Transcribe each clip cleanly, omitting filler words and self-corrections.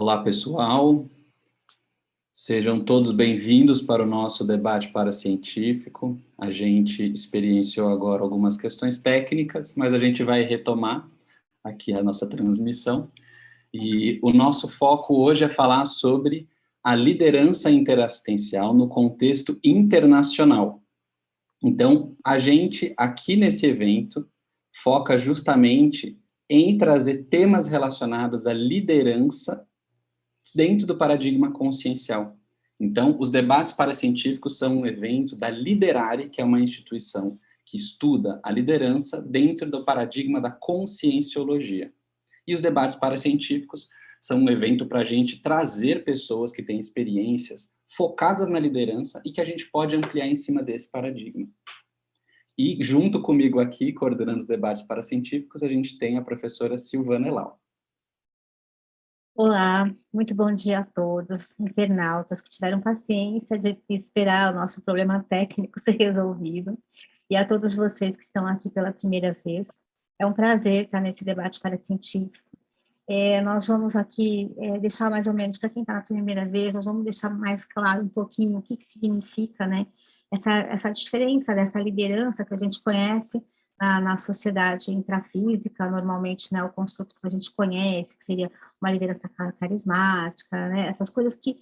Olá, pessoal. Sejam todos bem-vindos para o nosso debate paracientífico. A gente experienciou agora algumas questões técnicas, mas a gente vai retomar aqui a nossa transmissão. E o nosso foco hoje é falar sobre a liderança interassistencial no contexto internacional. Então, a gente, aqui nesse evento, foca justamente em trazer temas relacionados à liderança dentro do paradigma consciencial. Então, os debates paracientíficos são um evento da Liderare, que é uma instituição que estuda a liderança dentro do paradigma da conscienciologia. E os debates paracientíficos são um evento para a gente trazer pessoas que têm experiências focadas na liderança e que a gente pode ampliar em cima desse paradigma. E junto comigo aqui, coordenando os debates paracientíficos, a gente tem a professora Silvana Elau. Olá, muito bom dia a todos, internautas que tiveram paciência de esperar o nosso problema técnico ser resolvido, e a todos vocês que estão aqui pela primeira vez. É um prazer estar nesse debate paracientífico. Nós vamos aqui deixar mais ou menos, para quem está na primeira vez, nós vamos deixar mais claro um pouquinho o que significa, né, essa diferença dessa liderança que a gente conhece na sociedade intrafísica, normalmente, né, o construto que a gente conhece, que seria uma liderança carismática, né, essas coisas que,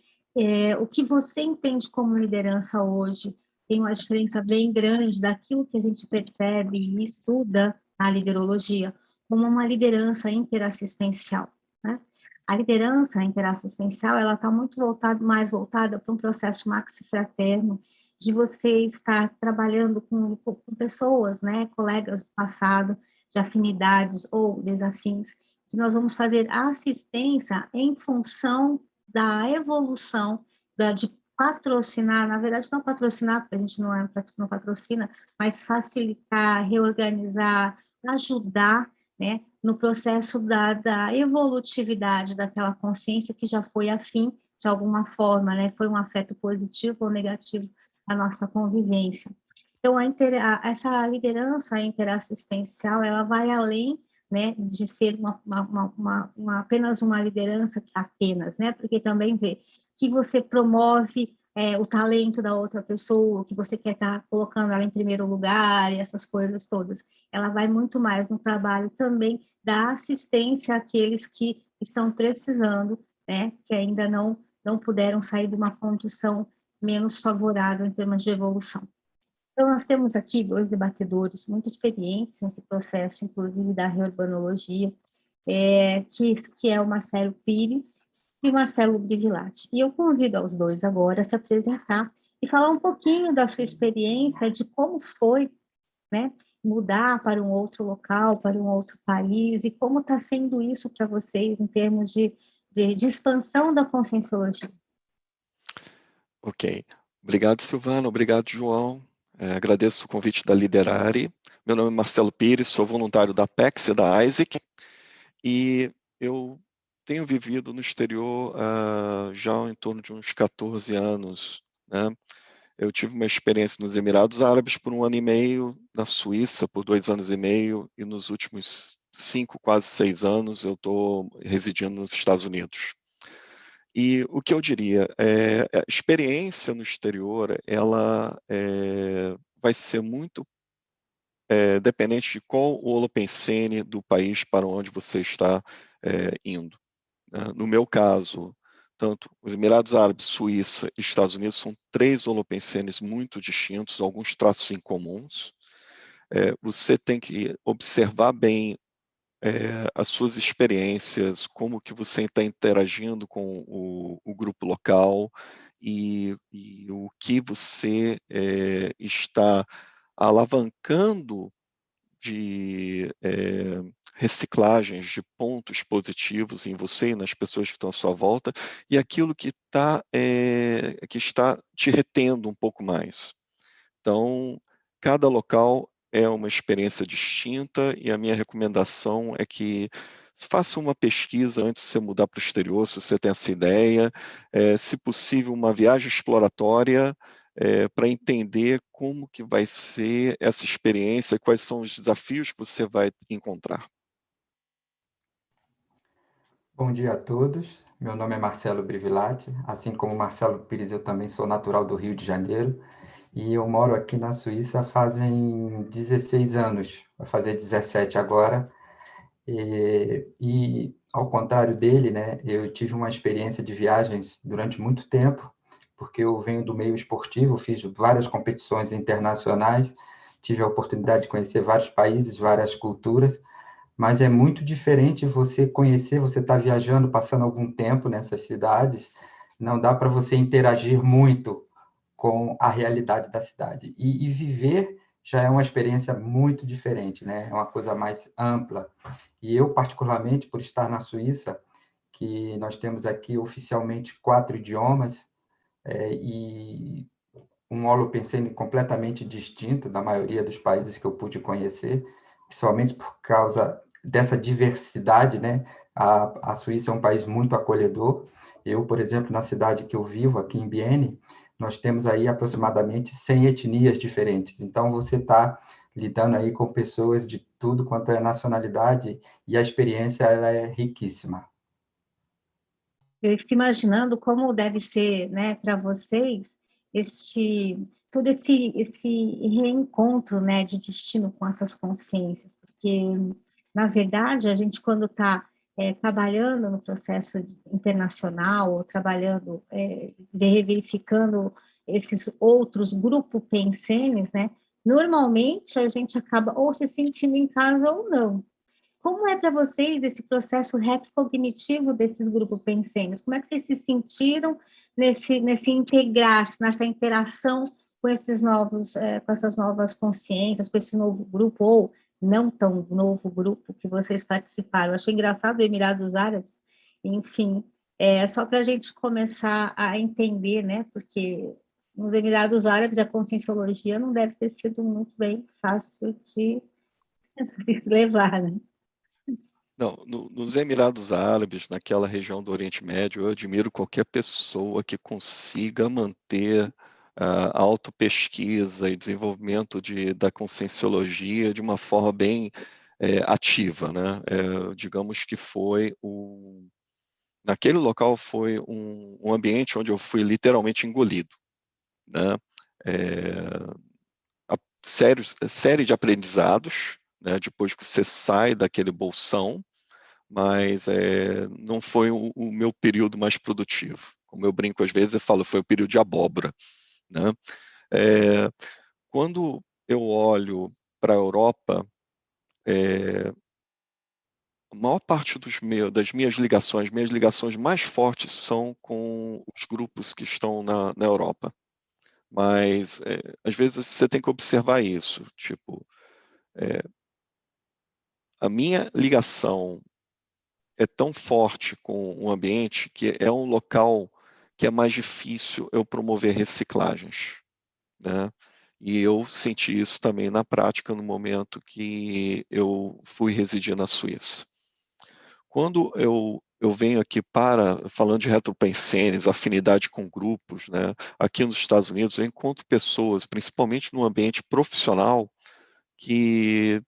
o que você entende como liderança hoje tem uma diferença bem grande daquilo que a gente percebe e estuda na liderologia, como uma liderança interassistencial, né? A liderança interassistencial, ela está muito mais voltada para um processo maxi-fraterno, de você estar trabalhando com pessoas, né, colegas do passado, de afinidades ou desafins, que nós vamos fazer assistência em função da evolução, de patrocinar, na verdade não patrocinar, porque a gente não patrocina, mas facilitar, reorganizar, ajudar, né, no processo da evolutividade daquela consciência que já foi afim, de alguma forma, né, foi um afeto positivo ou negativo à nossa convivência. Então, essa liderança interassistencial, ela vai além, né, de ser apenas uma liderança, né, porque também vê que você promove o talento da outra pessoa, que você quer estar colocando ela em primeiro lugar, e essas coisas todas. Ela vai muito mais no trabalho também da assistência àqueles que estão precisando, né, que ainda não puderam sair de uma condição menos favorável em termos de evolução. Então, nós temos aqui dois debatedores muito experientes nesse processo, inclusive da reurbanologia, que é o Marcelo Pires e o Marcelo Brivilati. E eu convido aos dois agora a se apresentar e falar um pouquinho da sua experiência, de como foi, né, mudar para um outro local, para um outro país, e como está sendo isso para vocês em termos de expansão da conscienciologia. Ok. Obrigado, Silvana. Obrigado, João. Agradeço o convite da Liderare. Meu nome é Marcelo Pires, sou voluntário da Apex e da Isaac, e eu tenho vivido no exterior já em torno de uns 14 anos, né? Eu tive uma experiência nos Emirados Árabes por 1 ano e meio, na Suíça por 2 anos e meio, e nos últimos 5, quase 6 anos, eu estou residindo nos Estados Unidos. E o que eu diria, a experiência no exterior, ela vai ser muito dependente de qual o holopensene do país para onde você está indo, né? No meu caso, tanto os Emirados Árabes, Suíça e Estados Unidos são 3 holopensenes muito distintos, alguns traços em comuns. Você tem que observar bem as suas experiências, como que você está interagindo com o grupo local e o que você está alavancando de reciclagens de pontos positivos em você e nas pessoas que estão à sua volta, e aquilo que está te retendo um pouco mais. Então, cada local é uma experiência distinta, e a minha recomendação é que faça uma pesquisa antes de você mudar para o exterior, se você tem essa ideia, se possível, uma viagem exploratória, para entender como que vai ser essa experiência, quais são os desafios que você vai encontrar. Bom dia a todos. Meu nome é Marcelo Brivilati. Assim como Marcelo Pires, eu também sou natural do Rio de Janeiro e eu moro aqui na Suíça fazem 16 anos, vai fazer 17 agora. Ao contrário dele, né, eu tive uma experiência de viagens durante muito tempo, porque eu venho do meio esportivo, fiz várias competições internacionais, tive a oportunidade de conhecer vários países, várias culturas, mas é muito diferente você conhecer, você está viajando, passando algum tempo nessas cidades, não dá para você interagir muito com a realidade da cidade. E viver já é uma experiência muito diferente, né? É uma coisa mais ampla. E eu, particularmente, por estar na Suíça, que nós temos aqui oficialmente 4 idiomas, e um holopensene completamente distinto da maioria dos países que eu pude conhecer, principalmente por causa dessa diversidade, né? A Suíça é um país muito acolhedor. Eu, por exemplo, na cidade que eu vivo, aqui em Bienne, nós temos aí aproximadamente 100 etnias diferentes. Então, você está lidando aí com pessoas de tudo quanto é nacionalidade e a experiência ela é riquíssima. Eu fico imaginando como deve ser, né, para vocês, todo esse reencontro, né, de destino com essas consciências, porque, na verdade, a gente, quando está trabalhando no processo internacional, ou trabalhando, verificando esses outros grupos pensenes, né, normalmente a gente acaba ou se sentindo em casa ou não. Como é para vocês esse processo retrocognitivo desses grupos pensênios? Como é que vocês se sentiram nesse integrar-se, nessa interação com esses novos, com essas novas consciências, com esse novo grupo, ou não tão novo grupo que vocês participaram? Eu achei engraçado o Emirados Árabes, enfim, só para a gente começar a entender, né? Porque nos Emirados Árabes a conscienciologia não deve ter sido muito bem fácil de levar, né? Não, nos Emirados Árabes, naquela região do Oriente Médio, eu admiro qualquer pessoa que consiga manter a autopesquisa e desenvolvimento da conscienciologia de uma forma bem ativa, né? Digamos que naquele local foi um ambiente onde eu fui literalmente engolido, né? A série de aprendizados, né? Depois que você sai daquele bolsão, mas não foi o meu período mais produtivo. Como eu brinco às vezes, eu falo, foi o período de abóbora, né? Quando eu olho para a Europa, a maior parte das minhas ligações mais fortes são com os grupos que estão na Europa. Mas, às vezes, você tem que observar isso. Tipo, a minha ligação é tão forte com o ambiente que é um local que é mais difícil eu promover reciclagens, né? E eu senti isso também na prática no momento que eu fui residir na Suíça. Quando eu venho aqui falando de retropensenes, afinidade com grupos, né? Aqui nos Estados Unidos eu encontro pessoas, principalmente no ambiente profissional, que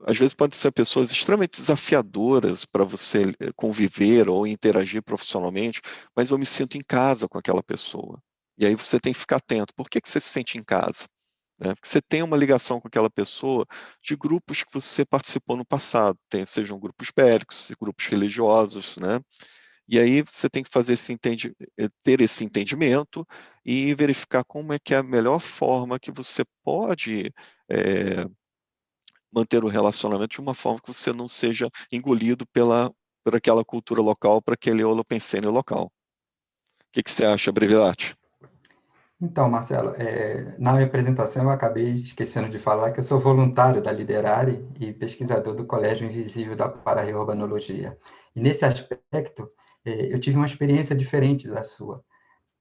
às vezes podem ser pessoas extremamente desafiadoras para você conviver ou interagir profissionalmente, mas eu me sinto em casa com aquela pessoa. E aí você tem que ficar atento. Por que você se sente em casa? Né? Porque você tem uma ligação com aquela pessoa de grupos que você participou no passado, sejam grupos béricos, grupos religiosos, né? E aí você tem que ter esse entendimento e verificar como é que é a melhor forma que você pode manter o relacionamento de uma forma que você não seja engolido por aquela cultura local, por aquele holopensene local. O que você acha, Brevilati? Então, Marcelo, na minha apresentação eu acabei esquecendo de falar que eu sou voluntário da Liderare e pesquisador do Colégio Invisível da Para-Reurbanologia. E nesse aspecto, eu tive uma experiência diferente da sua,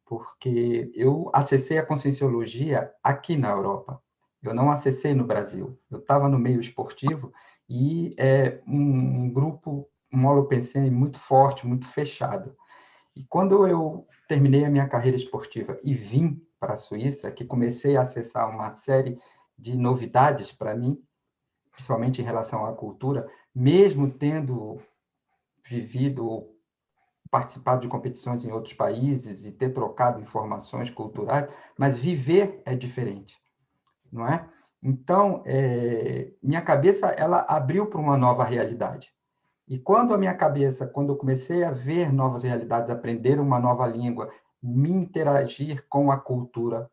porque eu acessei a Conscienciologia aqui na Europa. Eu não acessei no Brasil. Eu estava no meio esportivo e é um grupo, um holopensene muito forte, muito fechado. E quando eu terminei a minha carreira esportiva e vim para a Suíça, que comecei a acessar uma série de novidades para mim, principalmente em relação à cultura, mesmo tendo vivido ou participado de competições em outros países e ter trocado informações culturais, mas viver é diferente, não é? Então, minha cabeça ela abriu para uma nova realidade. E quando eu comecei a ver novas realidades, aprender uma nova língua, me interagir com a cultura,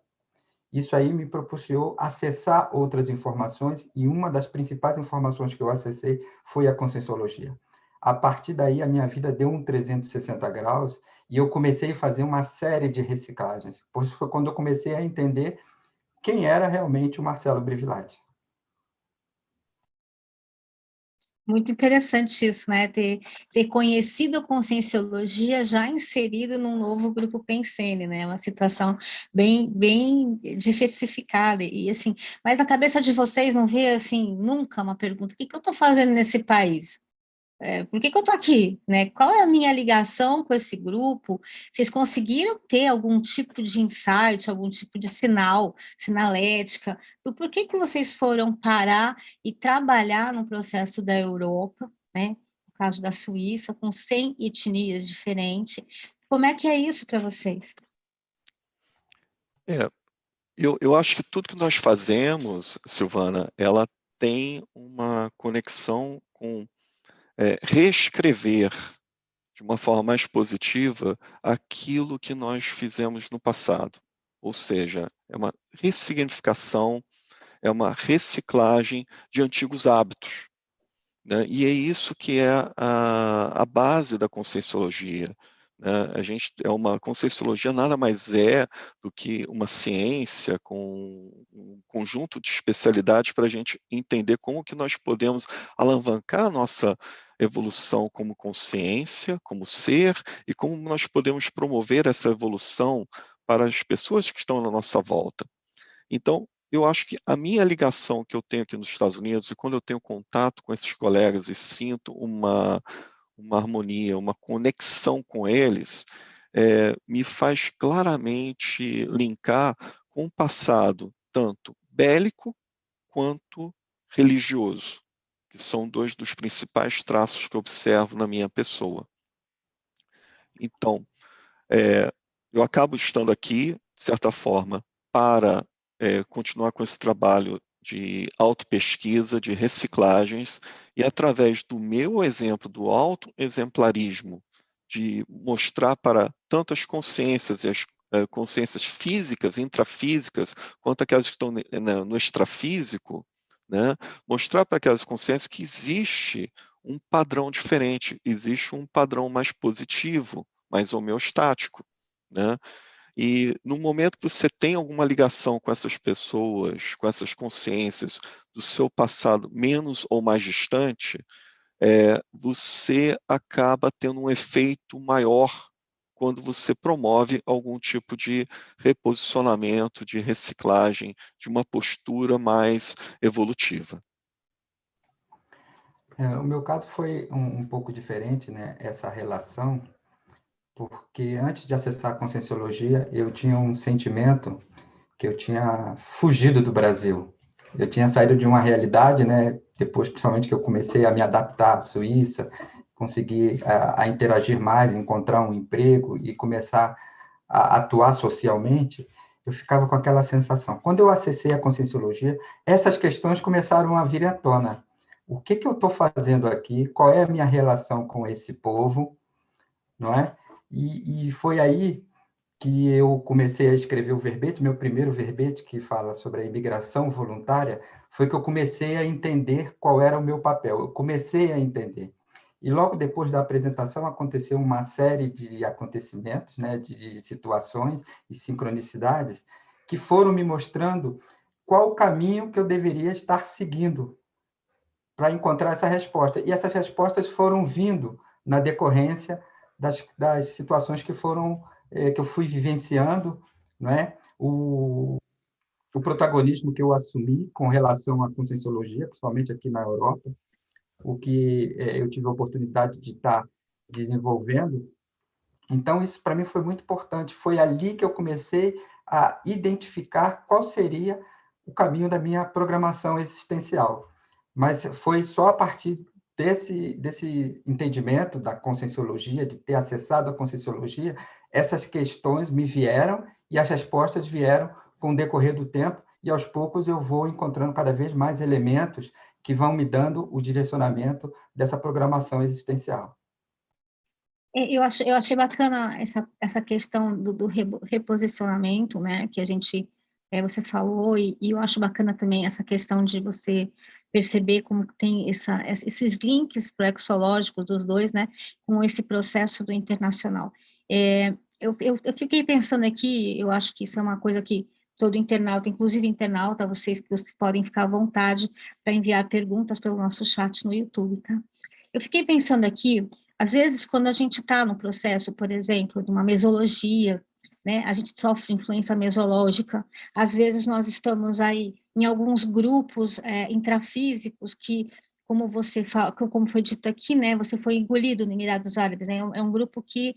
isso aí me propiciou acessar outras informações, e uma das principais informações que eu acessei foi a Conscienciologia. A partir daí, a minha vida deu um 360 graus, e eu comecei a fazer uma série de reciclagens. Por isso foi quando eu comecei a entender quem era realmente o Marcelo Brivilati. Muito interessante isso, né? Ter conhecido a Conscienciologia já inserido num novo grupo Pensene, né? Uma situação bem diversificada. E assim, mas na cabeça de vocês não vê assim nunca uma pergunta: o que eu estou fazendo nesse país? Por que eu estou aqui, né? Qual é a minha ligação com esse grupo? Vocês conseguiram ter algum tipo de insight, algum tipo de sinalética, do porquê que vocês foram parar e trabalhar no processo da Europa, né? No caso da Suíça, com 100 etnias diferentes. Como é que é isso para vocês? Eu acho que tudo que nós fazemos, Silvana, ela tem uma conexão com reescrever de uma forma mais positiva aquilo que nós fizemos no passado. Ou seja, é uma ressignificação, é uma reciclagem de antigos hábitos, né? E é isso que é a base da Conscienciologia, né? Uma Conscienciologia nada mais é do que uma ciência com um conjunto de especialidades para a gente entender como que nós podemos alavancar a nossa evolução como consciência, como ser, e como nós podemos promover essa evolução para as pessoas que estão na nossa volta. Então, eu acho que a minha ligação que eu tenho aqui nos Estados Unidos, e quando eu tenho contato com esses colegas e sinto uma harmonia, uma conexão com eles, me faz claramente linkar com o passado, tanto bélico quanto religioso, que são dois dos principais traços que eu observo na minha pessoa. Então, eu acabo estando aqui, de certa forma, para continuar com esse trabalho de autopesquisa, de reciclagens, e através do meu exemplo, do autoexemplarismo, de mostrar para tanto as consciências e as consciências físicas, intrafísicas, quanto aquelas que estão no extrafísico, né? Mostrar para aquelas consciências que existe um padrão diferente, existe um padrão mais positivo, mais homeostático, né? E no momento que você tem alguma ligação com essas pessoas, com essas consciências do seu passado menos ou mais distante, você acaba tendo um efeito maior quando você promove algum tipo de reposicionamento, de reciclagem, de uma postura mais evolutiva. O meu caso foi um pouco diferente, né? Essa relação, porque antes de acessar a Conscienciologia, eu tinha um sentimento que eu tinha fugido do Brasil. Eu tinha saído de uma realidade, né? Depois, principalmente, que eu comecei a me adaptar à Suíça, consegui a interagir mais, encontrar um emprego e começar a atuar socialmente, eu ficava com aquela sensação. Quando eu acessei a Conscienciologia, essas questões começaram a vir à tona. O que eu estou fazendo aqui? Qual é a minha relação com esse povo? Não é? E foi aí que eu comecei a escrever o verbete, meu primeiro verbete, que fala sobre a imigração voluntária, foi que eu comecei a entender qual era o meu papel. Eu comecei a entender. E logo depois da apresentação aconteceu uma série de acontecimentos, né, de situações e sincronicidades que foram me mostrando qual o caminho que eu deveria estar seguindo para encontrar essa resposta. E essas respostas foram vindo na decorrência das situações que eu fui vivenciando, não é? O protagonismo que eu assumi com relação à Conscienciologia, principalmente aqui na Europa, o que eu tive a oportunidade de estar desenvolvendo. Então, isso para mim foi muito importante. Foi ali que eu comecei a identificar qual seria o caminho da minha programação existencial. Mas foi só a partir desse entendimento da Conscienciologia, de ter acessado a Conscienciologia, essas questões me vieram e as respostas vieram com o decorrer do tempo, e aos poucos eu vou encontrando cada vez mais elementos que vão me dando o direcionamento dessa programação existencial. Eu achei bacana essa questão do reposicionamento, né, que você falou, e eu acho bacana também essa questão de você perceber como tem esses links proexológicos dos dois, né, com esse processo do internacional. Eu fiquei pensando aqui, eu acho que isso é uma coisa que todo internauta, inclusive internauta, vocês podem ficar à vontade para enviar perguntas pelo nosso chat no YouTube, tá? Eu fiquei pensando aqui, às vezes, quando a gente está no processo, por exemplo, de uma mesologia, né, a gente sofre influência mesológica, às vezes nós estamos aí em alguns grupos intrafísicos que, como você fala, como foi dito aqui, né, você foi engolido no Emirados Árabes, né, é um grupo que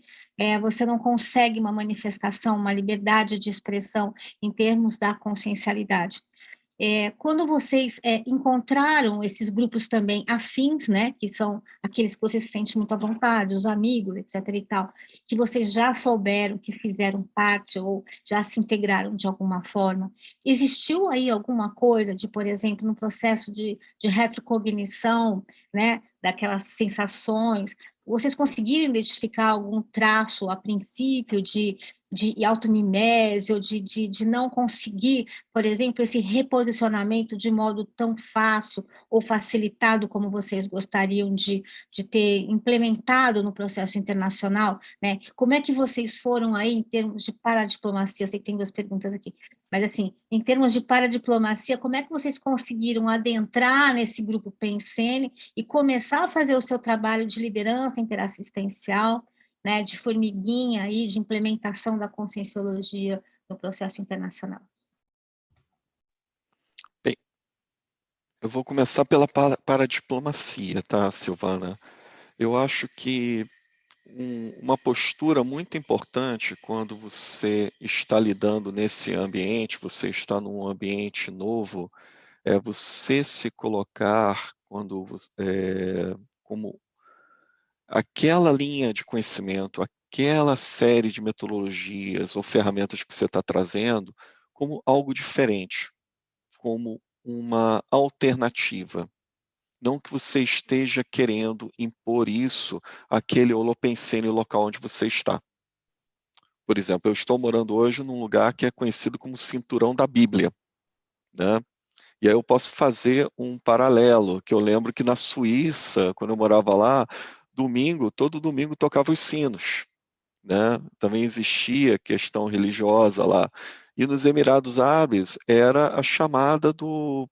você não consegue uma manifestação, uma liberdade de expressão em termos da consciencialidade. Quando vocês encontraram esses grupos também afins, né, que são aqueles que você se sente muito à vontade, os amigos, etc. e tal, que vocês já souberam que fizeram parte ou já se integraram de alguma forma, existiu aí alguma coisa de, por exemplo, no processo de retrocognição, né, daquelas sensações, vocês conseguiram identificar algum traço a princípio de automimese ou de não conseguir, por exemplo, esse reposicionamento de modo tão fácil ou facilitado como vocês gostariam de ter implementado no processo internacional, né? Como é que vocês foram aí em termos de paradiplomacia? Eu sei que tem duas perguntas aqui, mas assim, em termos de paradiplomacia, como é que vocês conseguiram adentrar nesse grupo PENSENE e começar a fazer o seu trabalho de liderança interassistencial, né, de formiguinha aí, de implementação da conscienciologia no processo internacional? Bem, eu vou começar pela paradiplomacia, tá, Silvana? Eu acho que uma postura muito importante quando você está lidando nesse ambiente, você está num ambiente novo, é você se colocar como aquela linha de conhecimento, aquela série de metodologias ou ferramentas que você está trazendo como algo diferente, como uma alternativa. Não que você esteja querendo impor isso àquele holopensene local onde você está. Por exemplo, eu estou morando hoje num lugar que é conhecido como Cinturão da Bíblia, né? E aí eu posso fazer um paralelo, que eu lembro que na Suíça, quando eu morava lá, todo domingo tocava os sinos, né? Também existia questão religiosa lá. E nos Emirados Árabes era a chamada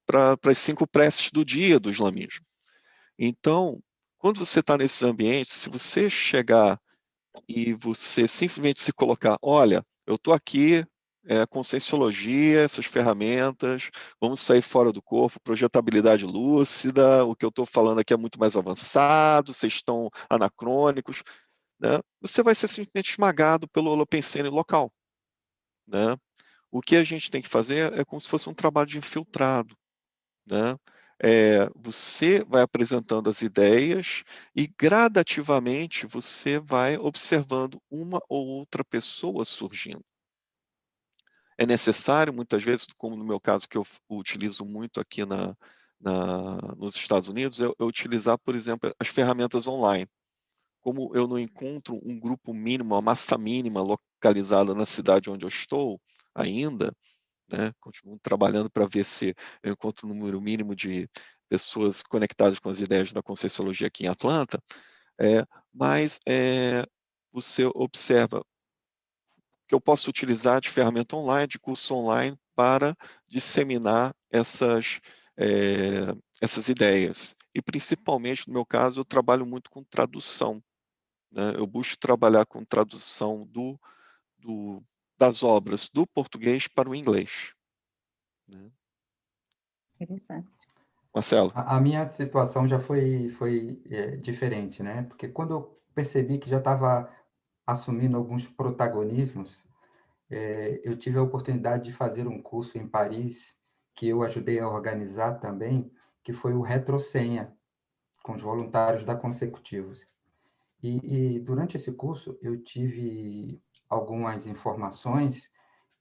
para as 5 preces do dia do islamismo. Então, quando você está nesses ambientes, se você chegar e você simplesmente se colocar, olha, eu estou aqui, conscienciologia, essas ferramentas, vamos sair fora do corpo, projetabilidade lúcida, o que eu estou falando aqui é muito mais avançado, vocês estão anacrônicos, né? Você vai ser simplesmente esmagado pelo holopensene local, né? O que a gente tem que fazer é como se fosse um trabalho de infiltrado, né? Você vai apresentando as ideias e gradativamente você vai observando uma ou outra pessoa surgindo. É necessário, muitas vezes, como no meu caso, que eu utilizo muito aqui nos Estados Unidos, eu utilizar, por exemplo, as ferramentas online. Como eu não encontro um grupo mínimo, uma massa mínima localizada na cidade onde eu estou ainda, né? Continuo trabalhando para ver se eu encontro um número mínimo de pessoas conectadas com as ideias da Conscienciologia aqui em Atlanta, mas você observa que eu posso utilizar de ferramenta online, de curso online, para disseminar essas ideias. E, principalmente, no meu caso, eu trabalho muito com tradução, né? Eu busco trabalhar com tradução das obras do português para o inglês, né? Interessante. Marcelo. A minha situação já foi diferente, né? Porque quando eu percebi que já estava assumindo alguns protagonismos, eu tive a oportunidade de fazer um curso em Paris, que eu ajudei a organizar também, que foi o Retrosenha. com os voluntários da Consecutivos. E durante esse curso eu tive algumas informações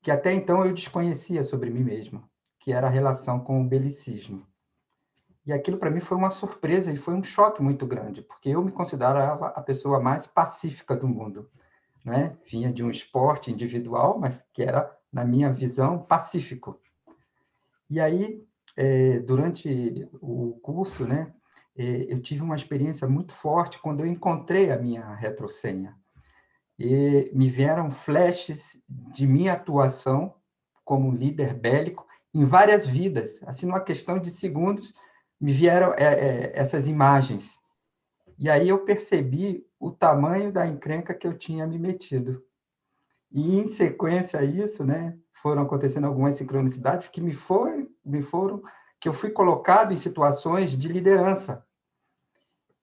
que até então eu desconhecia sobre mim mesmo, que era a relação com o belicismo. E aquilo para mim foi uma surpresa e foi um choque muito grande, porque eu me considerava a pessoa mais pacífica do mundo, né? Vinha de um esporte individual, mas que era, na minha visão, pacífico. E aí, durante o curso, né, eu tive uma experiência muito forte quando eu encontrei a minha retrosenha. E me vieram flashes de minha atuação como líder bélico em várias vidas. Assim, numa questão de segundos, me vieram essas imagens. E aí eu percebi o tamanho da encrenca que eu tinha me metido. E, em sequência a isso, né, foram acontecendo algumas sincronicidades que que eu fui colocado em situações de liderança.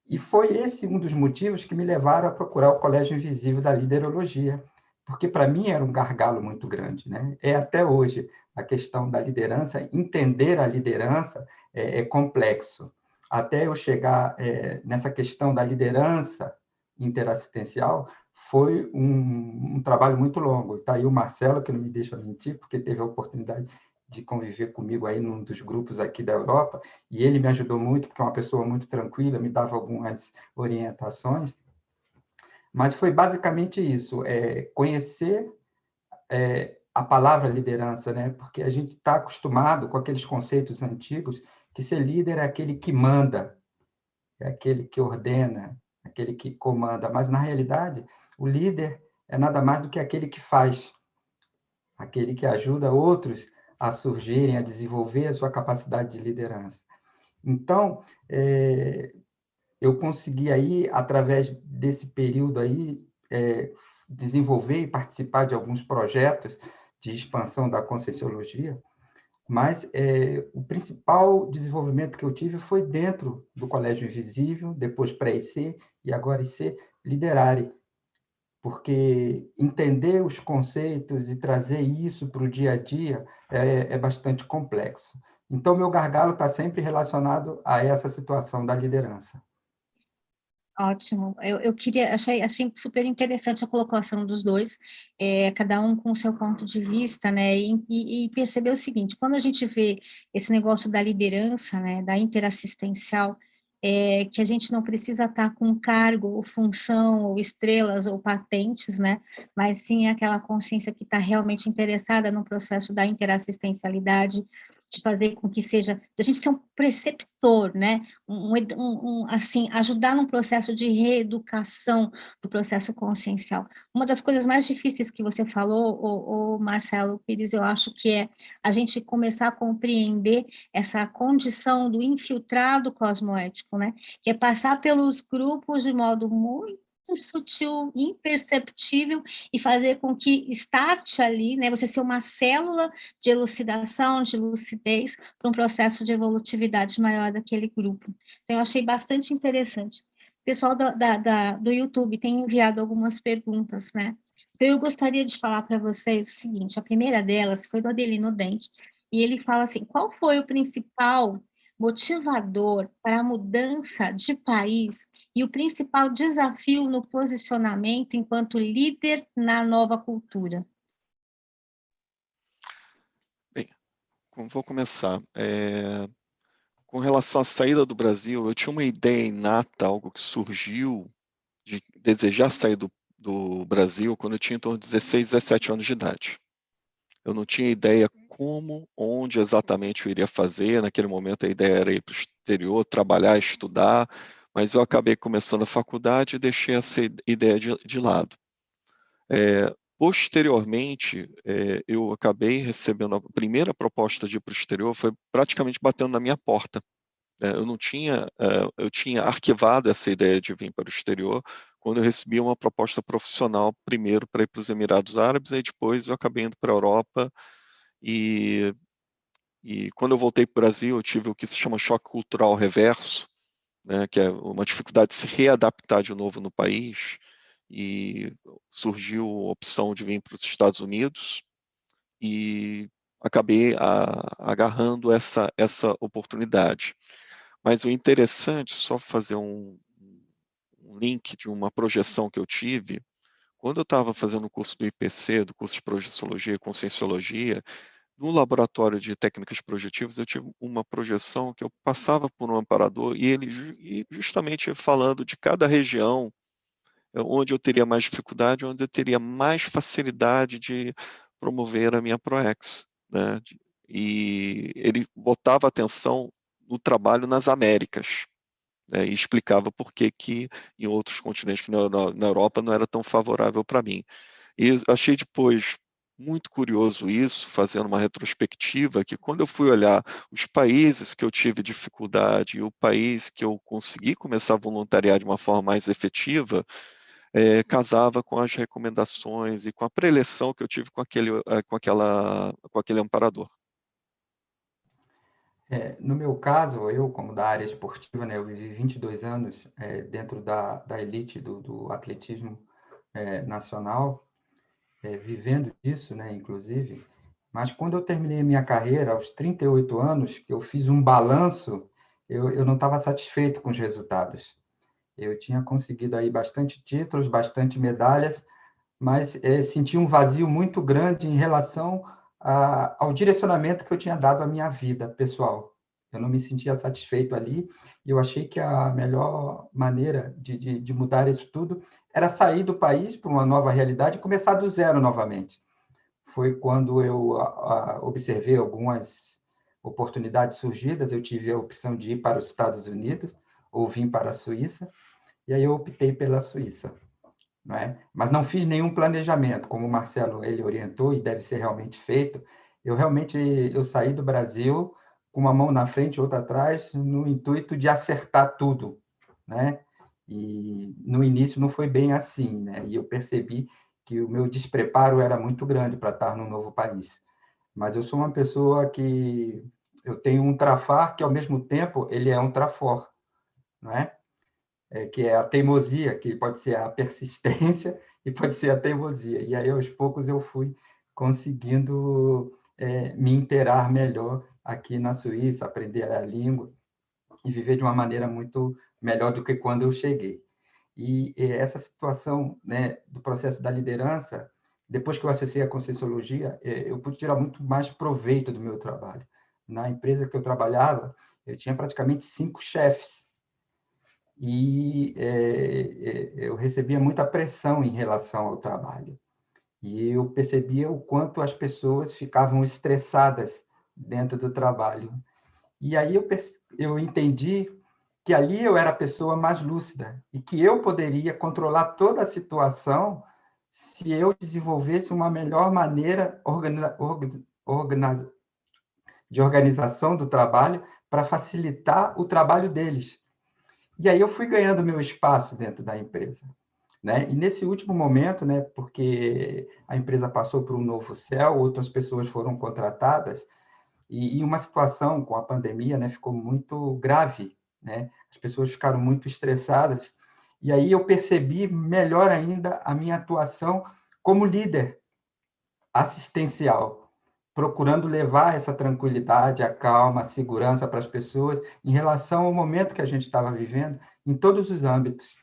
E foi esse um dos motivos que me levaram a procurar o Colégio Invisível da Liderologia, porque para mim era um gargalo muito grande, né? É até hoje a questão da liderança, entender a liderança é complexo. Até eu chegar nessa questão da liderança interassistencial, foi um trabalho muito longo. Está aí o Marcelo, que não me deixa mentir, porque teve a oportunidade de conviver comigo aí num dos grupos aqui da Europa, e ele me ajudou muito, porque é uma pessoa muito tranquila, me dava algumas orientações, mas foi basicamente isso, conhecer a palavra liderança, né? Porque a gente está acostumado com aqueles conceitos antigos que ser líder é aquele que manda, é aquele que ordena, aquele que comanda, mas, na realidade, o líder é nada mais do que aquele que faz, aquele que ajuda outros a surgirem, a desenvolver a sua capacidade de liderança. Então, eu consegui aí, através desse período aí, desenvolver e participar de alguns projetos de expansão da Conscienciologia, mas o principal desenvolvimento que eu tive foi dentro do Colégio Invisível, depois pré-IC e agora IC Liderare, porque entender os conceitos e trazer isso para o dia a dia é bastante complexo. Então, meu gargalo está sempre relacionado a essa situação da liderança. Ótimo. Eu queria, achei super interessante a colocação dos dois, cada um com o seu ponto de vista, né? E perceber o seguinte: quando a gente vê esse negócio da liderança, né, da interassistencial, que a gente não precisa estar com cargo, ou função, ou estrelas, ou patentes, né? Mas sim aquela consciência que está realmente interessada no processo da interassistencialidade, de fazer com que seja, a gente ser um preceptor, né? Assim, ajudar num processo de reeducação do processo consciencial. Uma das coisas mais difíceis que você falou, o Marcelo Pires, eu acho que é a gente começar a compreender essa condição do infiltrado cosmoético, né? Que é passar pelos grupos de modo muito sutil, imperceptível, e fazer com que starte ali, né, você ser uma célula de elucidação, de lucidez, para um processo de evolutividade maior daquele grupo. Então, eu achei bastante interessante. O pessoal do YouTube tem enviado algumas perguntas, né? Então, eu gostaria de falar para vocês o seguinte: a primeira delas foi do Adelino Denk, e ele fala assim: qual foi o principal motivador para a mudança de país e o principal desafio no posicionamento enquanto líder na nova cultura? Bem, vou começar. Com relação à saída do Brasil, eu tinha uma ideia inata, algo que surgiu de desejar sair do Brasil quando eu tinha em torno de 16, 17 anos de idade. Eu não tinha ideia como, onde exatamente eu iria fazer. Naquele momento a ideia era ir para o exterior, trabalhar, estudar, mas eu acabei começando a faculdade e deixei essa ideia de lado. Posteriormente, eu acabei recebendo a primeira proposta de ir para o exterior, foi praticamente batendo na minha porta. Eu tinha arquivado essa ideia de vir para o exterior quando eu recebi uma proposta profissional, primeiro para ir para os Emirados Árabes, aí depois eu acabei indo para a Europa, e quando eu voltei para o Brasil, eu tive o que se chama choque cultural reverso, né, que é uma dificuldade de se readaptar de novo no país, e surgiu a opção de vir para os Estados Unidos, e acabei agarrando essa oportunidade. Mas o interessante, só fazer um link de uma projeção que eu tive, quando eu estava fazendo o curso do IPC, do curso de Projeciologia e Conscienciologia, no laboratório de técnicas projetivas, eu tive uma projeção que eu passava por um amparador e ele justamente falando de cada região onde eu teria mais dificuldade, onde eu teria mais facilidade de promover a minha ProEx, né? E ele botava atenção no trabalho nas Américas, né? E explicava por que em outros continentes, que na Europa, não era tão favorável para mim. E achei depois muito curioso isso, fazendo uma retrospectiva, que quando eu fui olhar os países que eu tive dificuldade e o país que eu consegui começar a voluntariar de uma forma mais efetiva, casava com as recomendações e com a preleção que eu tive com aquele amparador. No meu caso, eu, como da área esportiva, né, eu vivi 22 anos dentro da elite do atletismo nacional, vivendo isso, né, inclusive. Mas quando eu terminei minha carreira, aos 38 anos, que eu fiz um balanço, eu não estava satisfeito com os resultados. Eu tinha conseguido aí bastante títulos, bastante medalhas, mas senti um vazio muito grande em relação ao direcionamento que eu tinha dado à minha vida pessoal. Eu não me sentia satisfeito ali e eu achei que a melhor maneira de mudar isso tudo era sair do país para uma nova realidade e começar do zero novamente. Foi quando eu observei algumas oportunidades surgidas, eu tive a opção de ir para os Estados Unidos ou vir para a Suíça, e aí eu optei pela Suíça. Não é? Mas não fiz nenhum planejamento, como o Marcelo ele orientou e deve ser realmente feito. Eu saí do Brasil com uma mão na frente e outra atrás, no intuito de acertar tudo, né? E no início não foi bem assim, né? E eu percebi que o meu despreparo era muito grande para estar num novo país. Mas eu sou uma pessoa que eu tenho um trafar que ao mesmo tempo ele é um trafor, não é? Que é a teimosia, que pode ser a persistência e pode ser a teimosia. E aí, aos poucos, eu fui conseguindo me inteirar melhor aqui na Suíça, aprender a língua e viver de uma maneira muito melhor do que quando eu cheguei. E essa situação, né, do processo da liderança, depois que eu acessei a Conscienciologia, eu pude tirar muito mais proveito do meu trabalho. Na empresa que eu trabalhava, eu tinha praticamente 5 chefes, e eu recebia muita pressão em relação ao trabalho. E eu percebia o quanto as pessoas ficavam estressadas dentro do trabalho. E aí eu entendi que ali eu era a pessoa mais lúcida e que eu poderia controlar toda a situação se eu desenvolvesse uma melhor maneira de organização do trabalho para facilitar o trabalho deles. E aí eu fui ganhando meu espaço dentro da empresa, né? E nesse último momento, né, porque a empresa passou por um novo céu, outras pessoas foram contratadas, e uma situação com a pandemia, né, ficou muito grave, né? As pessoas ficaram muito estressadas, e aí eu percebi melhor ainda a minha atuação como líder assistencial, procurando levar essa tranquilidade, a calma, a segurança para as pessoas em relação ao momento que a gente estava vivendo, em todos os âmbitos.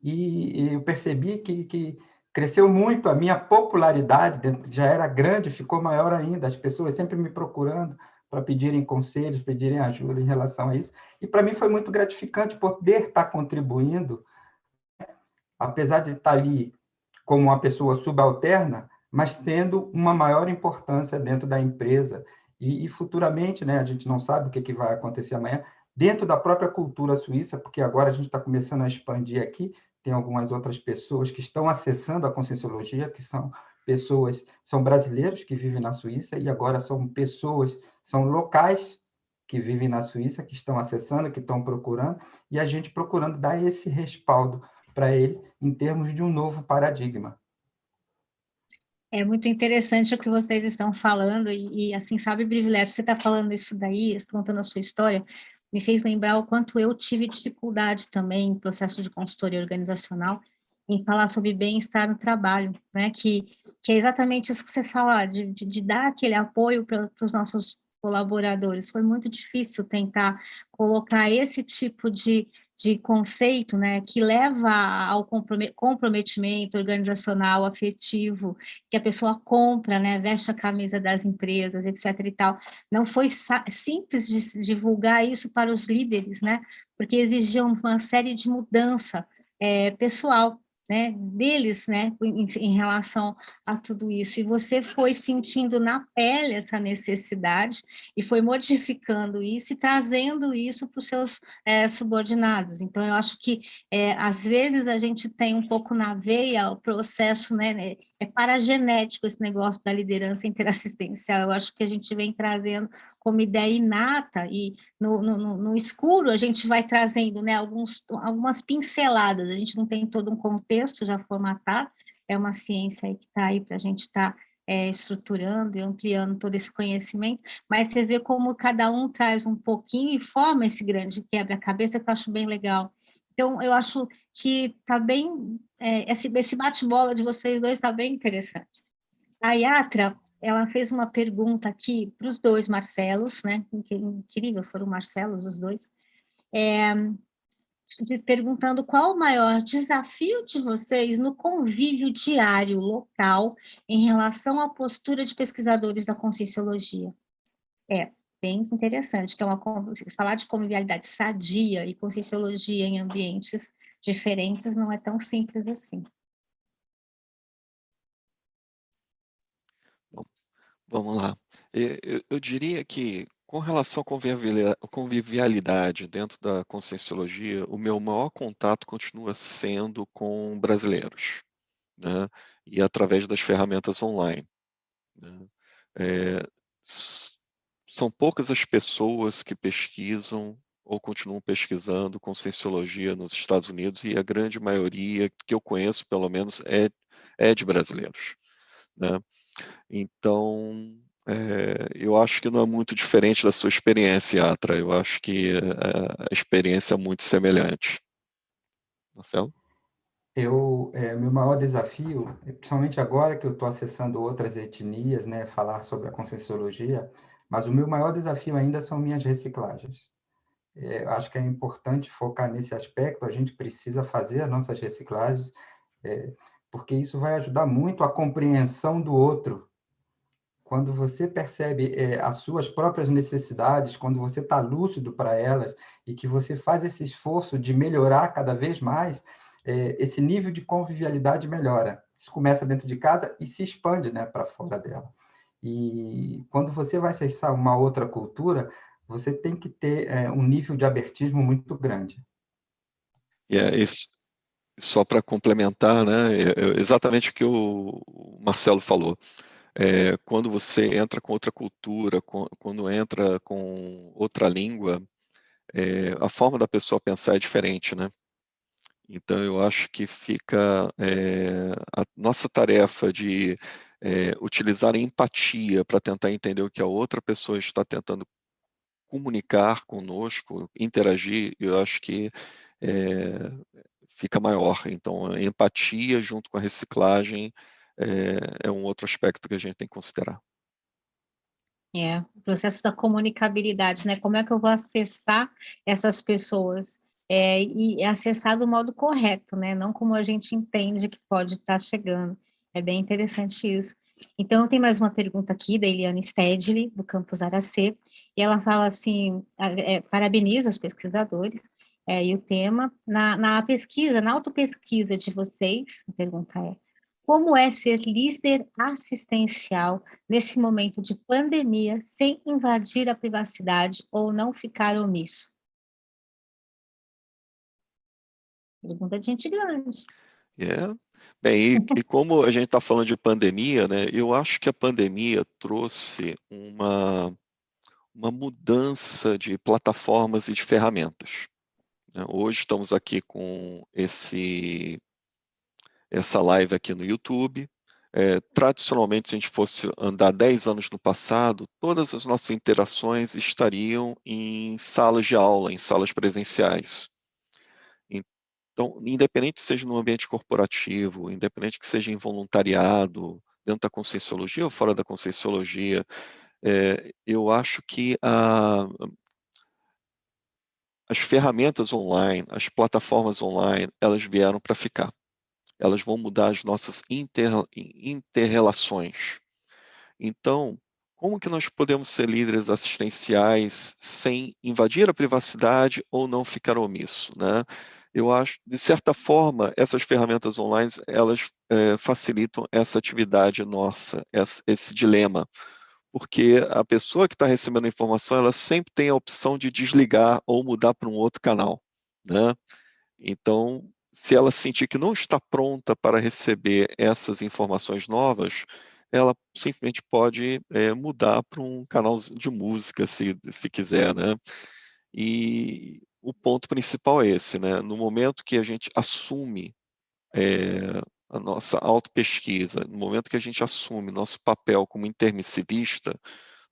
E eu percebi que cresceu muito a minha popularidade, já era grande, ficou maior ainda, as pessoas sempre me procurando para pedirem conselhos, pedirem ajuda em relação a isso. E para mim foi muito gratificante poder estar contribuindo, apesar de estar ali como uma pessoa subalterna, mas tendo uma maior importância dentro da empresa. E futuramente, né, a gente não sabe o que vai acontecer amanhã, dentro da própria cultura suíça, porque agora a gente está começando a expandir aqui, tem algumas outras pessoas que estão acessando a Conscienciologia, que são pessoas, são brasileiros que vivem na Suíça, e agora são pessoas, são locais que vivem na Suíça, que estão acessando, que estão procurando, e a gente procurando dar esse respaldo para eles em termos de um novo paradigma. É muito interessante o que vocês estão falando, e assim, sabe, Privilégio, você está falando isso daí, contando a sua história, me fez lembrar o quanto eu tive dificuldade também em processo de consultoria organizacional, em falar sobre bem-estar no trabalho, né, que é exatamente isso que você fala, de dar aquele apoio para os nossos colaboradores. Foi muito difícil tentar colocar esse tipo de conceito, né, que leva ao comprometimento organizacional, afetivo, que a pessoa compra, né, veste a camisa das empresas, etc. e tal. Não foi simples de divulgar isso para os líderes, né, porque exigia uma série de mudança pessoal, né, deles, né, em relação a tudo isso. E você foi sentindo na pele essa necessidade e foi modificando isso e trazendo isso para os seus subordinados. Então, eu acho que, às vezes, a gente tem um pouco na veia o processo, né, é paragenético esse negócio da liderança interassistencial. Eu acho que a gente vem trazendo como ideia inata e no escuro a gente vai trazendo, né, algumas pinceladas, a gente não tem todo um contexto já formatado, é uma ciência aí que está aí para a gente estar estruturando e ampliando todo esse conhecimento, mas você vê como cada um traz um pouquinho e forma esse grande quebra-cabeça que eu acho bem legal. Então, eu acho que está bem, esse bate-bola de vocês dois está bem interessante. A Yatra, ela fez uma pergunta aqui para os dois Marcelos, né? Incrível, foram Marcelos os dois, perguntando qual o maior desafio de vocês no convívio diário local em relação à postura de pesquisadores da Conscienciologia. Bem interessante, que falar de convivialidade sadia e Conscienciologia em ambientes diferentes não é tão simples assim. Vamos lá. Eu diria que, com relação à convivialidade dentro da Conscienciologia, o meu maior contato continua sendo com brasileiros, né? E através das ferramentas online, né? São poucas as pessoas que pesquisam ou continuam pesquisando Conscienciologia nos Estados Unidos, e a grande maioria que eu conheço, pelo menos, é de brasileiros, né? Então, eu acho que não é muito diferente da sua experiência, Atra. Eu acho que a experiência é muito semelhante. Marcelo? Meu maior desafio, principalmente agora que eu estou acessando outras etnias, né, falar sobre a Conscienciologia, mas o meu maior desafio ainda são minhas reciclagens. Acho que é importante focar nesse aspecto, a gente precisa fazer as nossas reciclagens, porque isso vai ajudar muito a compreensão do outro. Quando você percebe as suas próprias necessidades, quando você está lúcido para elas e que você faz esse esforço de melhorar cada vez mais, esse nível de convivialidade melhora. Isso começa dentro de casa e se expande, né, para fora dela. E quando você vai acessar uma outra cultura, você tem que ter um nível de abertismo muito grande. Isso, só para complementar, né, exatamente o que o Marcelo falou. Quando você entra com outra cultura, quando entra com outra língua, a forma da pessoa pensar é diferente, né? Então, eu acho que fica a nossa tarefa de utilizar a empatia para tentar entender o que a outra pessoa está tentando comunicar conosco, interagir, eu acho que fica maior. Então, a empatia junto com a reciclagem é um outro aspecto que a gente tem que considerar. O processo da comunicabilidade, né? Como é que eu vou acessar essas pessoas? E acessar do modo correto, né? Não como a gente entende que pode estar chegando. É bem interessante isso. Então, tem mais uma pergunta aqui da Eliane Stedley, do Campus Aracê, e ela fala assim, parabeniza os pesquisadores, e o tema, na pesquisa, na autopesquisa de vocês, a pergunta é, como é ser líder assistencial nesse momento de pandemia sem invadir a privacidade ou não ficar omisso? Pergunta de gente grande. Bem, e como a gente está falando de pandemia, né, eu acho que a pandemia trouxe uma mudança de plataformas e de ferramentas, né? Hoje estamos aqui com essa live aqui no YouTube. Tradicionalmente, se a gente fosse andar 10 anos no passado, todas as nossas interações estariam em salas de aula, em salas presenciais. Então, independente seja no ambiente corporativo, independente que seja em voluntariado, dentro da Conscienciologia ou fora da Conscienciologia, eu acho que as ferramentas online, as plataformas online, elas vieram para ficar. Elas vão mudar as nossas interrelações. Então, como que nós podemos ser líderes assistenciais sem invadir a privacidade ou não ficar omisso, né? Eu acho, de certa forma, essas ferramentas online, elas facilitam essa atividade nossa, esse dilema, porque a pessoa que está recebendo a informação, ela sempre tem a opção de desligar ou mudar para um outro canal, né? Então, se ela sentir que não está pronta para receber essas informações novas, ela simplesmente pode mudar para um canal de música, se quiser, né? E o ponto principal é esse, né? No momento que a gente assume a nossa autopesquisa, no momento que a gente assume nosso papel como intermissivista,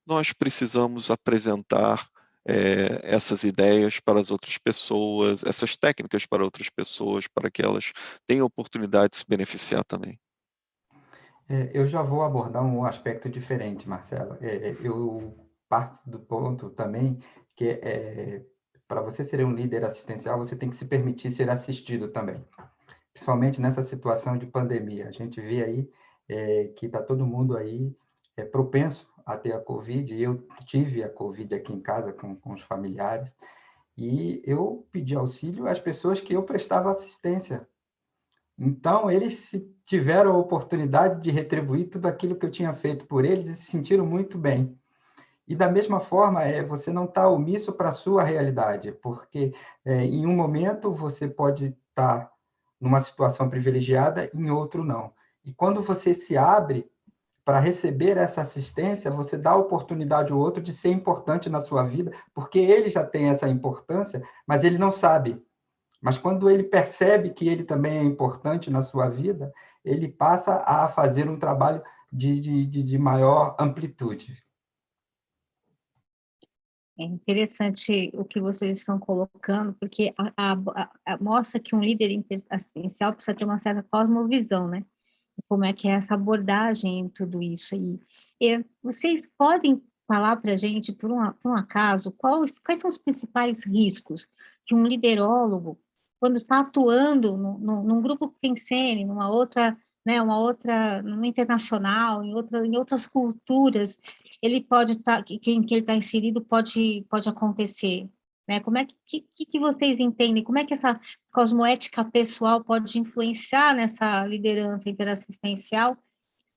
nós precisamos apresentar essas ideias para as outras pessoas, essas técnicas para outras pessoas, para que elas tenham oportunidade de se beneficiar também. Eu já vou abordar um aspecto diferente, Marcelo. Eu parto do ponto também que para você ser um líder assistencial, você tem que se permitir ser assistido também, principalmente nessa situação de pandemia. A gente vê aí que está todo mundo aí propenso a ter a Covid, e eu tive a Covid aqui em casa com os familiares, e eu pedi auxílio às pessoas que eu prestava assistência. Então, eles tiveram a oportunidade de retribuir tudo aquilo que eu tinha feito por eles e se sentiram muito bem. E da mesma forma, você não está omisso para a sua realidade, porque em um momento você pode estar numa situação privilegiada, em outro não. E quando você se abre para receber essa assistência, você dá a oportunidade ao outro de ser importante na sua vida, porque ele já tem essa importância, mas ele não sabe. Mas quando ele percebe que ele também é importante na sua vida, ele passa a fazer um trabalho de maior amplitude. É interessante o que vocês estão colocando, porque mostra que um líder assistencial precisa ter uma certa cosmovisão, né? Como é que é essa abordagem em tudo isso aí. Vocês podem falar para a gente, por um acaso, quais são os principais riscos que um liderólogo, quando está atuando num grupo Pensene, numa outra, né, numa internacional, em outras culturas, ele pode estar, em que ele está inserido, pode acontecer, né? Como é que vocês entendem? Como é que essa cosmoética pessoal pode influenciar nessa liderança interassistencial,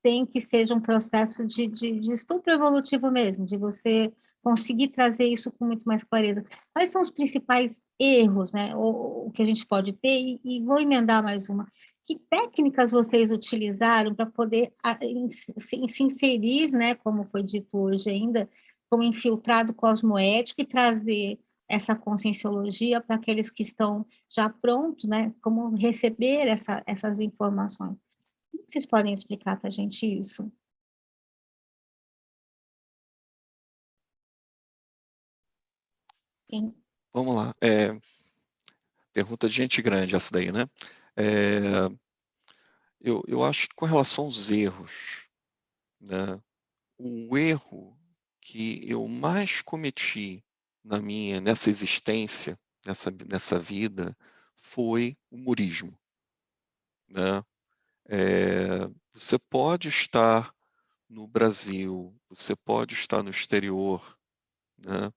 sem que seja um processo de estupro evolutivo mesmo, de você conseguir trazer isso com muito mais clareza? Quais são os principais erros, né, o que a gente pode ter? E vou emendar mais uma. Que técnicas vocês utilizaram para poder se inserir, né, como foi dito hoje ainda, como infiltrado cosmoético, e trazer essa conscienciologia para aqueles que estão já prontos, né, como receber essas informações? Como vocês podem explicar para a gente isso? Sim. Vamos lá. Pergunta de gente grande essa daí, né? Eu acho que com relação aos erros, né, o erro que eu mais cometi nessa existência, nessa vida, foi o humorismo, né? Você pode estar no Brasil, você pode estar no exterior, né?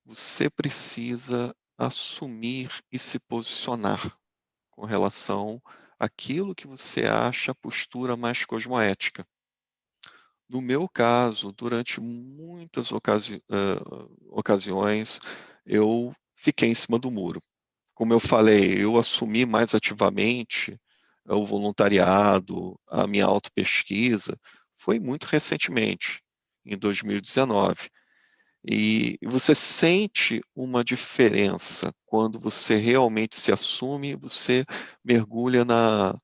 Você precisa assumir e se posicionar com relação àquilo que você acha a postura mais cosmoética. No meu caso, durante muitas ocasiões, eu fiquei em cima do muro. Como eu falei, eu assumi mais ativamente o voluntariado, a minha autopesquisa, foi muito recentemente, em 2019. E você sente uma diferença quando você realmente se assume, você mergulha na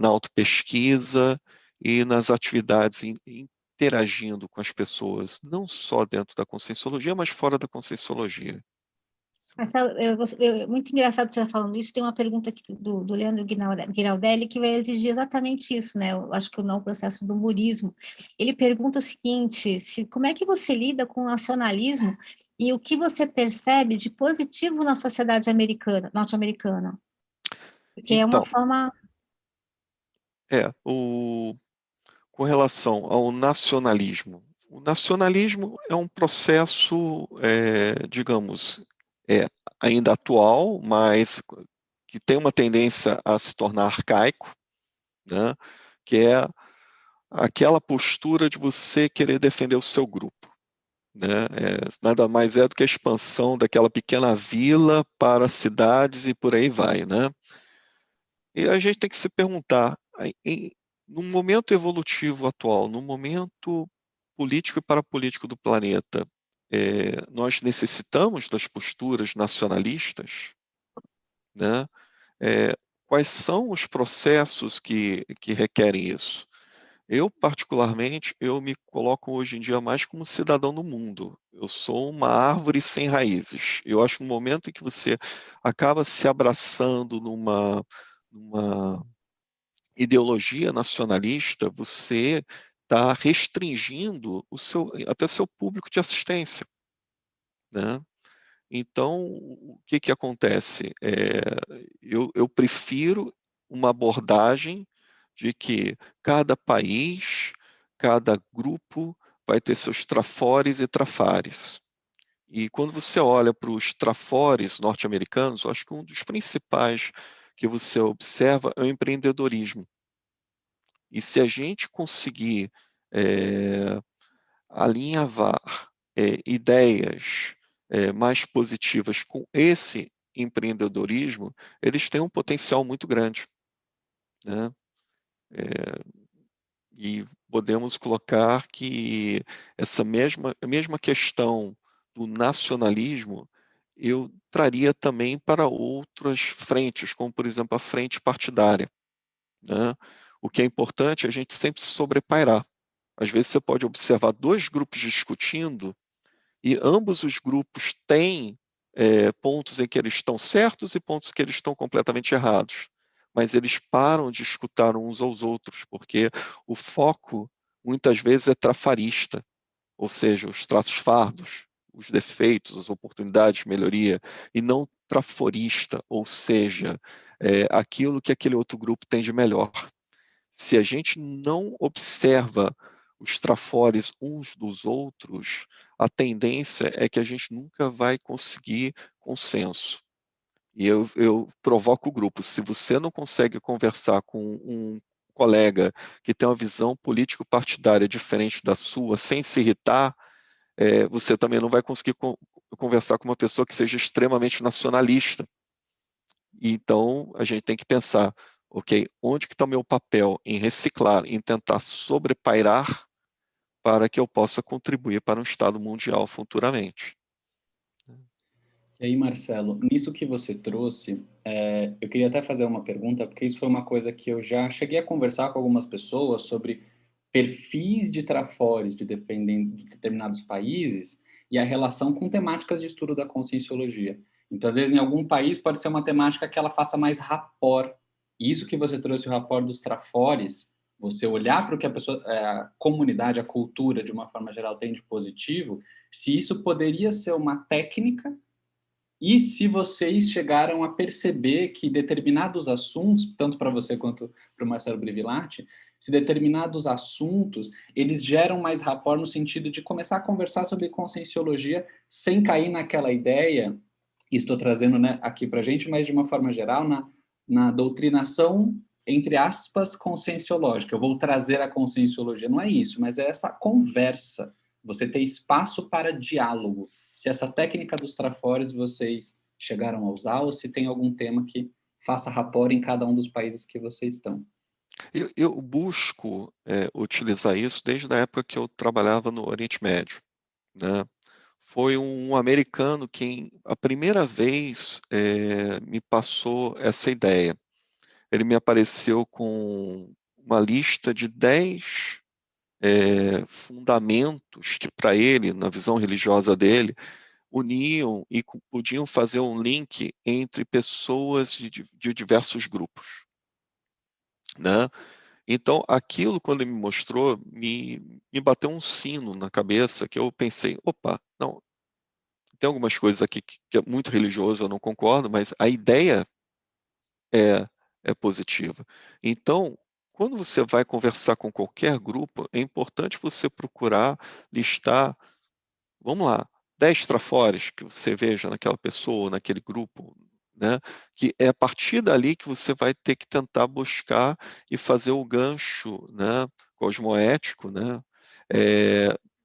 autopesquisa e nas atividades interagindo com as pessoas, não só dentro da Conscienciologia, mas fora da Conscienciologia. Marcelo, muito engraçado você falando isso. Tem uma pergunta aqui do Leandro Giraldelli que vai exigir exatamente isso, né? Eu acho que o não processo do murismo. Ele pergunta o seguinte: como é que você lida com o nacionalismo e o que você percebe de positivo na sociedade norte-americana? Porque é uma Então, forma. com relação ao nacionalismo, o nacionalismo é um processo, digamos, ainda atual, mas que tem uma tendência a se tornar arcaico, né? Que é aquela postura de você querer defender o seu grupo, né? Nada mais é do que a expansão daquela pequena vila para cidades e por aí vai, né? E a gente tem que se perguntar, no momento evolutivo atual, no momento político e parapolítico do planeta, nós necessitamos das posturas nacionalistas, né? Quais são os processos que requerem isso? Eu, particularmente, eu me coloco hoje em dia mais como cidadão do mundo. Eu sou uma árvore sem raízes. Eu acho que no momento em que você acaba se abraçando numa ideologia nacionalista, você está restringindo até seu público de assistência, né? Então, o que acontece? Eu prefiro uma abordagem de que cada país, cada grupo vai ter seus trafores e trafares. E quando você olha para os trafores norte-americanos, eu acho que um dos principais que você observa é o empreendedorismo. E se a gente conseguir alinhavar ideias mais positivas com esse empreendedorismo, eles têm um potencial muito grande, né? E podemos colocar que essa mesma questão do nacionalismo eu traria também para outras frentes, como, por exemplo, a frente partidária, né? O que é importante é a gente sempre se sobrepairar. Às vezes você pode observar dois grupos discutindo e ambos os grupos têm pontos em que eles estão certos e pontos em que eles estão completamente errados. Mas eles param de escutar uns aos outros, porque o foco, muitas vezes, é trafarista, ou seja, os traços fardos, os defeitos, as oportunidades de melhoria, e não traforista, ou seja, aquilo que aquele outro grupo tem de melhor. Se a gente não observa os trafores uns dos outros, a tendência é que a gente nunca vai conseguir consenso. E eu provoco o grupo. Se você não consegue conversar com um colega que tem uma visão político-partidária diferente da sua, sem se irritar, você também não vai conseguir conversar com uma pessoa que seja extremamente nacionalista. Então, a gente tem que pensar, ok, onde que está o meu papel em reciclar, em tentar sobrepairar para que eu possa contribuir para um Estado mundial futuramente. E aí, Marcelo, nisso que você trouxe, eu queria até fazer uma pergunta, porque isso foi uma coisa que eu já cheguei a conversar com algumas pessoas sobre perfis de trafores de determinados países e a relação com temáticas de estudo da conscienciologia. Então, às vezes, em algum país pode ser uma temática que ela faça mais rapport. E isso que você trouxe, o rapport dos trafores, você olhar para o que a pessoa, a comunidade, a cultura, de uma forma geral, tem de positivo, se isso poderia ser uma técnica e se vocês chegaram a perceber que determinados assuntos, tanto para você quanto para o Marcelo Brivilati, se determinados assuntos, eles geram mais rapport no sentido de começar a conversar sobre conscienciologia sem cair naquela ideia, e estou trazendo, né, aqui para a gente, mas de uma forma geral, na doutrinação, entre aspas, conscienciológica. Eu vou trazer a conscienciologia. Não é isso, mas é essa conversa. Você ter espaço para diálogo. Se essa técnica dos trafores vocês chegaram a usar ou se tem algum tema que faça rapport em cada um dos países que vocês estão. Eu busco utilizar isso desde a época que eu trabalhava no Oriente Médio, né? Foi um americano quem, a primeira vez, me passou essa ideia. Ele me apareceu com uma lista de 10 fundamentos que, para ele, na visão religiosa dele, uniam e podiam fazer um link entre pessoas de diversos grupos, né? Então, aquilo, quando ele me mostrou, me bateu um sino na cabeça, que eu pensei, opa, não, tem algumas coisas aqui que é muito religioso, eu não concordo, mas a ideia é positiva. Então, quando você vai conversar com qualquer grupo, é importante você procurar listar, vamos lá, 10 trafores que você veja naquela pessoa, naquele grupo, né? Que é a partir dali que você vai ter que tentar buscar e fazer o gancho, né, cosmoético, né,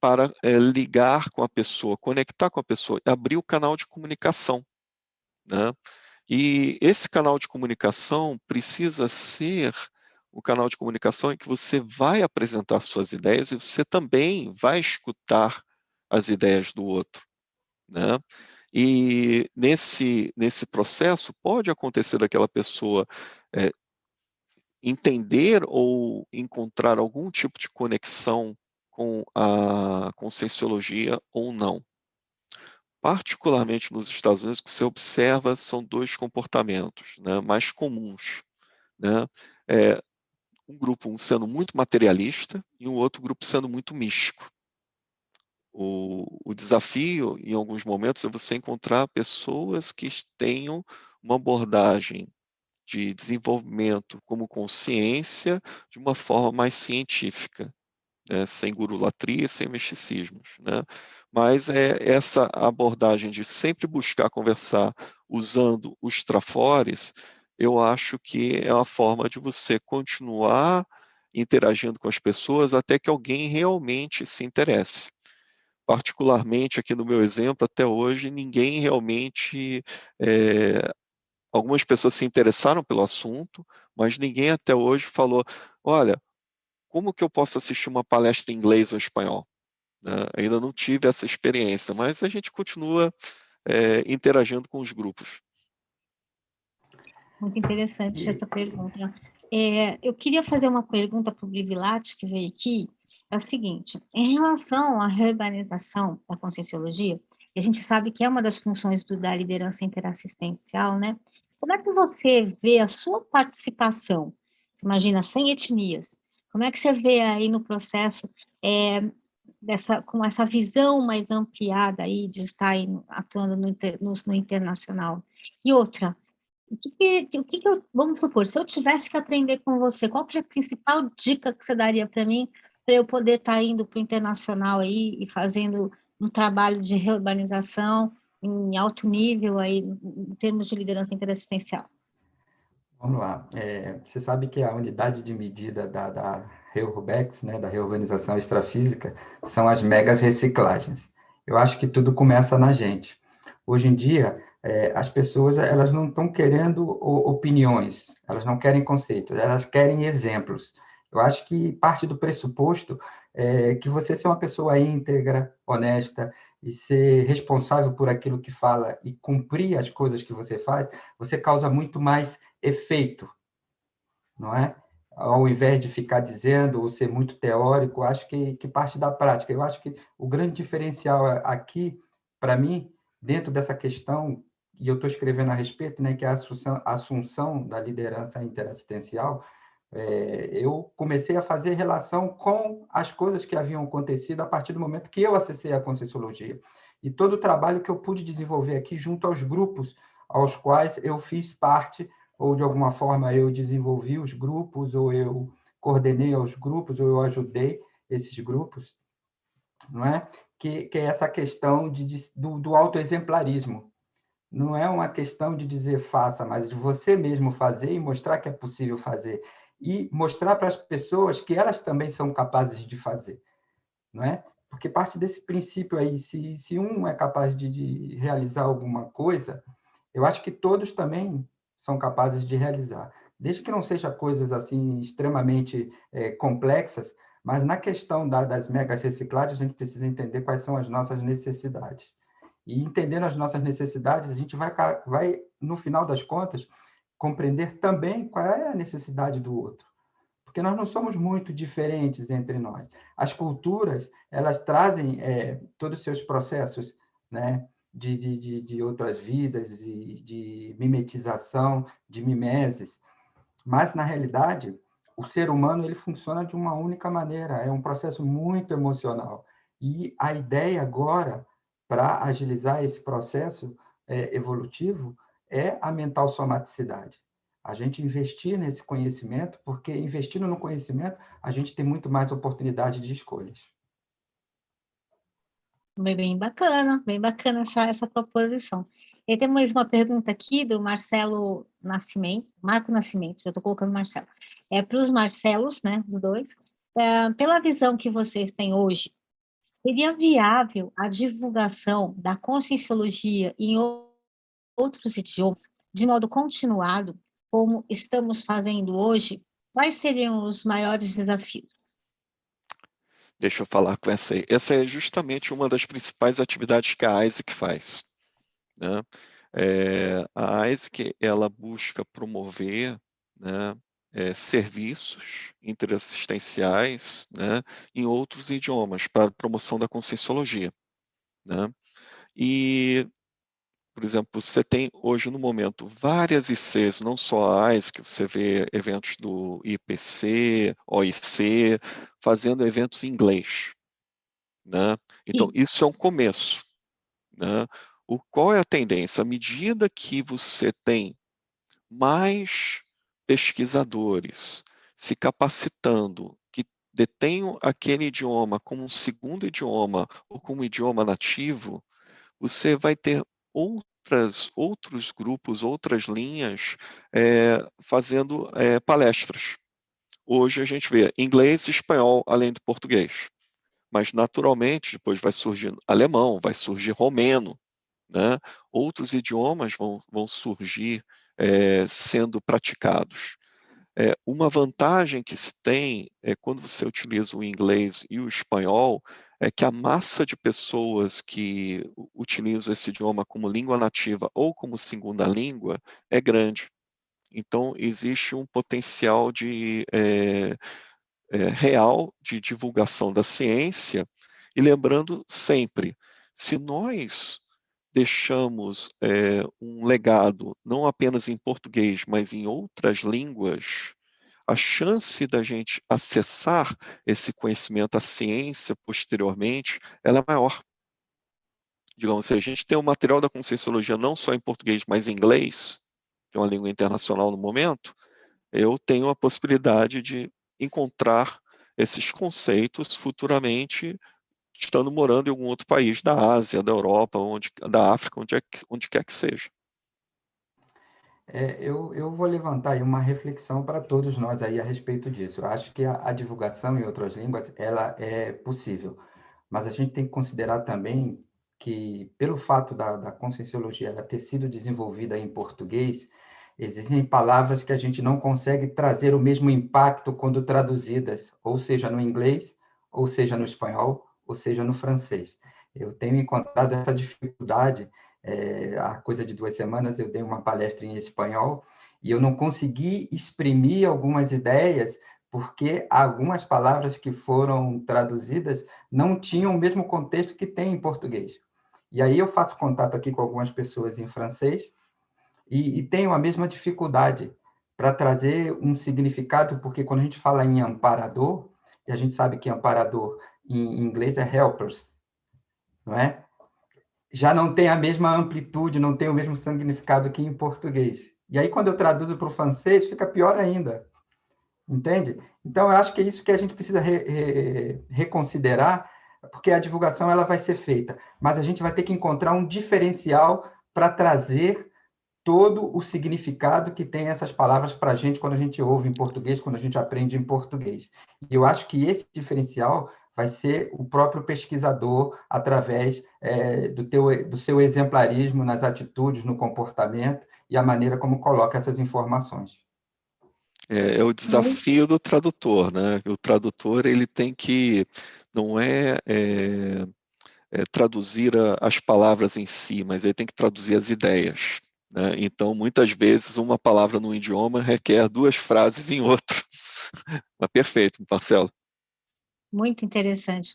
para ligar com a pessoa, conectar com a pessoa, abrir o canal de comunicação, né? E esse canal de comunicação precisa ser o canal de comunicação em que você vai apresentar suas ideias e você também vai escutar as ideias do outro, né? E nesse processo pode acontecer daquela pessoa entender ou encontrar algum tipo de conexão com a Conscienciologia ou não. Particularmente nos Estados Unidos, o que se observa são 2 comportamentos, né, mais comuns, né? Um grupo sendo muito materialista e um outro grupo sendo muito místico. O desafio, em alguns momentos, é você encontrar pessoas que tenham uma abordagem de desenvolvimento como consciência de uma forma mais científica, né, sem gurulatria, sem misticismos, né? Mas essa abordagem de sempre buscar conversar usando os trafores, eu acho que é uma forma de você continuar interagindo com as pessoas até que alguém realmente se interesse. Particularmente aqui no meu exemplo, até hoje, ninguém realmente algumas pessoas se interessaram pelo assunto, mas ninguém até hoje falou, olha, como que eu posso assistir uma palestra em inglês ou espanhol? Né? Ainda não tive essa experiência, mas a gente continua interagindo com os grupos. Muito interessante essa pergunta. Eu queria fazer uma pergunta para o Brivilati, que veio aqui. É o seguinte, em relação à reurbanização da Conscienciologia, a gente sabe que é uma das funções da liderança interassistencial, né? Como é que você vê a sua participação? Imagina, sem etnias. Como é que você vê aí no processo com essa visão mais ampliada aí de estar aí atuando no internacional? E outra, vamos supor, se eu tivesse que aprender com você, qual que é a principal dica que você daria para mim, para eu poder estar indo para o internacional aí e fazendo um trabalho de reurbanização em alto nível aí, em termos de liderança interassistencial? Vamos lá. Você sabe que a unidade de medida da Reurbex, né, da reurbanização extrafísica, são as megas reciclagens. Eu acho que tudo começa na gente. Hoje em dia, as pessoas elas não estão querendo opiniões, elas não querem conceitos, elas querem exemplos. Eu acho que parte do pressuposto é que você ser uma pessoa íntegra, honesta e ser responsável por aquilo que fala e cumprir as coisas que você faz, você causa muito mais efeito, não é? Ao invés de ficar dizendo ou ser muito teórico, acho que parte da prática. Eu acho que o grande diferencial aqui, para mim, dentro dessa questão, e eu estou escrevendo a respeito, né, que é a assunção da liderança interassistencial, eu comecei a fazer relação com as coisas que haviam acontecido a partir do momento que eu acessei a Conscienciologia. E todo o trabalho que eu pude desenvolver aqui junto aos grupos aos quais eu fiz parte, ou de alguma forma eu desenvolvi os grupos, ou eu coordenei os grupos, ou eu ajudei esses grupos, não é? Que é essa questão do autoexemplarismo. Não é uma questão de dizer faça, mas de você mesmo fazer e mostrar que é possível fazer. E mostrar para as pessoas que elas também são capazes de fazer, não é? Porque parte desse princípio aí, se um é capaz de realizar alguma coisa, eu acho que todos também são capazes de realizar. Desde que não seja coisas assim extremamente complexas, mas na questão das megas reciclagens, a gente precisa entender quais são as nossas necessidades. E entendendo as nossas necessidades, a gente vai no final das contas, compreender também qual é a necessidade do outro. Porque nós não somos muito diferentes entre nós. As culturas, elas trazem todos os seus processos, né, de outras vidas, de mimetização, de mimeses. Mas, na realidade, o ser humano ele funciona de uma única maneira, é um processo muito emocional. E a ideia agora, para agilizar esse processo evolutivo, é a mental somaticidade. A gente investir nesse conhecimento, porque investindo no conhecimento, a gente tem muito mais oportunidade de escolhas. Bem bacana essa proposição. E temos uma pergunta aqui do Marcelo Nascimento, Marco Nascimento, eu estou colocando Marcelo. É para os Marcelos, né, dos dois. Pela visão que vocês têm hoje, seria viável a divulgação da conscienciologia em outros idiomas, de modo continuado, como estamos fazendo hoje? Quais seriam os maiores desafios? Deixa eu falar com essa aí. Essa é justamente uma das principais atividades que a AISIC faz, né? A AISIC, ela busca promover, né, serviços interassistenciais, né, em outros idiomas para promoção da conscienciologia, né? E, por exemplo, você tem hoje no momento várias ICs, não só a AISIC, você vê eventos do IPC, OIC, fazendo eventos em inglês, né? Então, isso é um começo, né? Qual é a tendência? À medida que você tem mais pesquisadores se capacitando, que detenham aquele idioma como um segundo idioma ou como idioma nativo, você vai ter outros grupos, outras linhas fazendo palestras. Hoje a gente vê inglês e espanhol além do português. Mas, naturalmente, depois vai surgir alemão, vai surgir romeno, né? Outros idiomas vão surgir sendo praticados. Uma vantagem que se tem quando você utiliza o inglês e o espanhol é que a massa de pessoas que utilizam esse idioma como língua nativa ou como segunda língua é grande. Então, existe um potencial real de divulgação da ciência, e lembrando sempre, se nós deixamos um legado, não apenas em português, mas em outras línguas, a chance da gente acessar esse conhecimento, a ciência, posteriormente, ela é maior. Digamos, se a gente tem um material da Conscienciologia não só em português, mas em inglês, que é uma língua internacional no momento, eu tenho a possibilidade de encontrar esses conceitos futuramente, estando morando em algum outro país da Ásia, da Europa, da África, onde quer que seja. Eu vou levantar aí uma reflexão para todos nós aí a respeito disso. Eu acho que a divulgação em outras línguas, ela é possível, mas a gente tem que considerar também que, pelo fato da Conscienciologia ela ter sido desenvolvida em português, existem palavras que a gente não consegue trazer o mesmo impacto quando traduzidas, ou seja, no inglês, ou seja, no espanhol, ou seja, no francês. Eu tenho encontrado essa dificuldade. Há coisa de 2 semanas eu dei uma palestra em espanhol e eu não consegui exprimir algumas ideias porque algumas palavras que foram traduzidas não tinham o mesmo contexto que tem em português. E aí eu faço contato aqui com algumas pessoas em francês e tenho a mesma dificuldade para trazer um significado, porque quando a gente fala em amparador, e a gente sabe que amparador em inglês é helpers, não é? Já não tem a mesma amplitude, não tem o mesmo significado que em português. E aí, quando eu traduzo para o francês, fica pior ainda. Entende? Então, eu acho que é isso que a gente precisa reconsiderar, porque a divulgação ela vai ser feita, mas a gente vai ter que encontrar um diferencial para trazer todo o significado que tem essas palavras para a gente quando a gente ouve em português, quando a gente aprende em português. E eu acho que esse diferencial vai ser o próprio pesquisador, através do seu exemplarismo nas atitudes, no comportamento e a maneira como coloca essas informações. É o desafio do tradutor, né? O tradutor ele tem que, não traduzir as palavras em si, mas ele tem que traduzir as ideias, né? Então, muitas vezes, uma palavra num idioma requer 2 frases em outro. Mas perfeito, Marcelo. Muito interessante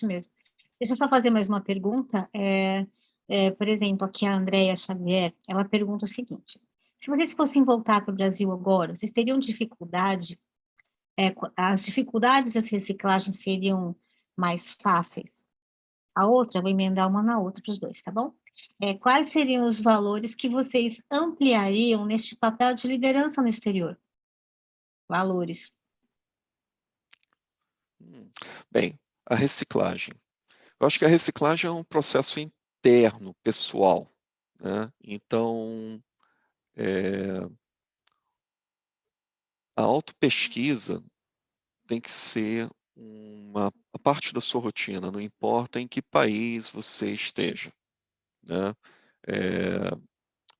mesmo. Deixa eu só fazer mais uma pergunta. Por exemplo, aqui a Andréia Xavier, ela pergunta o seguinte: se vocês fossem voltar para o Brasil agora, vocês teriam dificuldade? As dificuldades das reciclagens seriam mais fáceis? A outra, eu vou emendar uma na outra para os dois, tá bom? Quais seriam os valores que vocês ampliariam neste papel de liderança no exterior? Valores. Bem, a reciclagem. Eu acho que a reciclagem é um processo interno, pessoal, né? Então, a autopesquisa tem que ser uma parte da sua rotina, não importa em que país você esteja, né?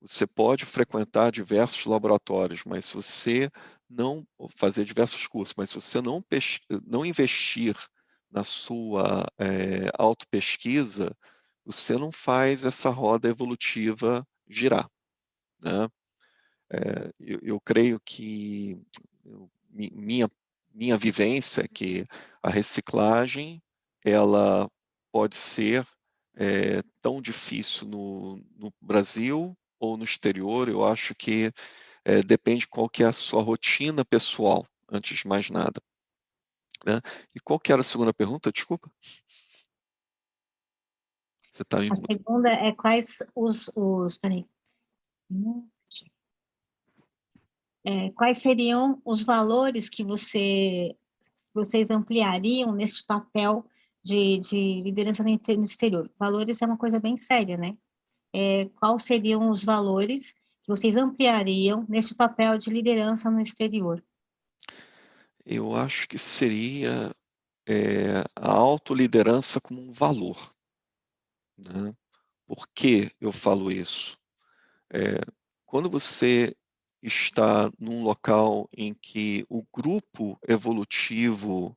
Você pode frequentar diversos laboratórios, mas se você não fazer diversos cursos, mas se você não investir na sua autopesquisa, você não faz essa roda evolutiva girar, né? Eu creio que minha vivência é que a reciclagem ela pode ser tão difícil no Brasil ou no exterior. Eu acho que depende qual que é a sua rotina pessoal, antes de mais nada, né? E qual que era a segunda pergunta? Desculpa. Você está em A mudo. segunda é quais peraí. Quais seriam os valores que vocês ampliariam nesse papel de liderança no exterior? Valores é uma coisa bem séria, né? Quais seriam os valores que vocês ampliariam nesse papel de liderança no exterior? Eu acho que seria a autoliderança como um valor, né? Por que eu falo isso? Quando você está num local em que o grupo evolutivo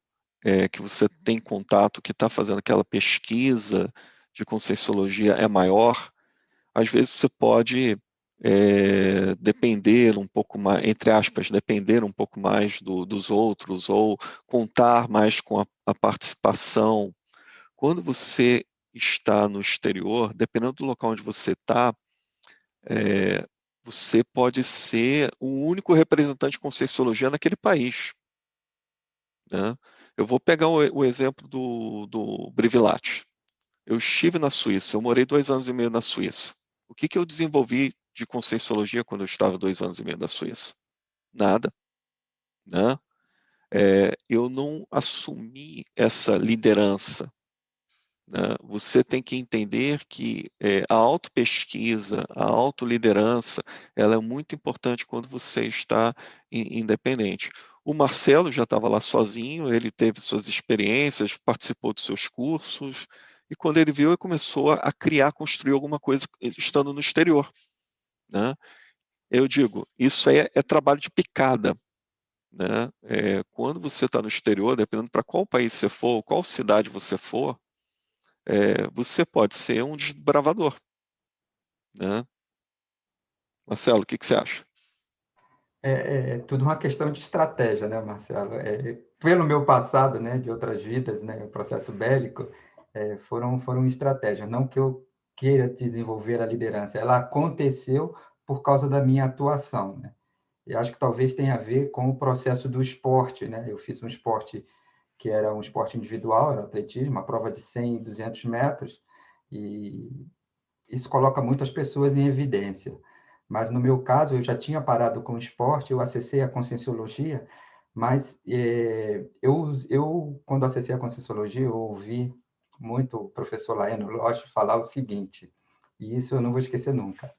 que você tem contato, que está fazendo aquela pesquisa de conscienciologia é maior, às vezes você pode depender um pouco mais, entre aspas, depender um pouco mais dos outros, ou contar mais com a participação. Quando você está no exterior, dependendo do local onde você está, você pode ser o único representante de conscienciologia naquele país, né? Eu vou pegar o exemplo do Brivilat. Eu estive na Suíça, eu morei 2 anos e meio na Suíça. O que eu desenvolvi de conscienciologia quando eu estava 2 anos e meio na Suíça? Nada, né? Eu não assumi essa liderança, né? Você tem que entender que a autopesquisa, a autoliderança, ela é muito importante quando você está independente. O Marcelo já estava lá sozinho, ele teve suas experiências, participou dos seus cursos, e quando ele viu, ele começou a criar, construir alguma coisa estando no exterior, né? Eu digo, isso é trabalho de picada, né? Quando você está no exterior, dependendo para qual país você for, qual cidade você for, você pode ser um desbravador, né? Marcelo, o que você acha? É tudo uma questão de estratégia, né, Marcelo? Pelo meu passado, né, de outras vidas, né, o processo bélico, foram estratégias. Não que eu queira desenvolver a liderança, ela aconteceu por causa da minha atuação, né? Eu acho que talvez tenha a ver com o processo do esporte, né? Eu fiz um esporte que era um esporte individual, era atletismo, uma prova de 100 e 200 metros, e isso coloca muitas pessoas em evidência. Mas, no meu caso, eu já tinha parado com o esporte, eu acessei a Conscienciologia, mas quando acessei a Conscienciologia, eu ouvi muito o professor Laeno Loche falar o seguinte, e isso eu não vou esquecer nunca: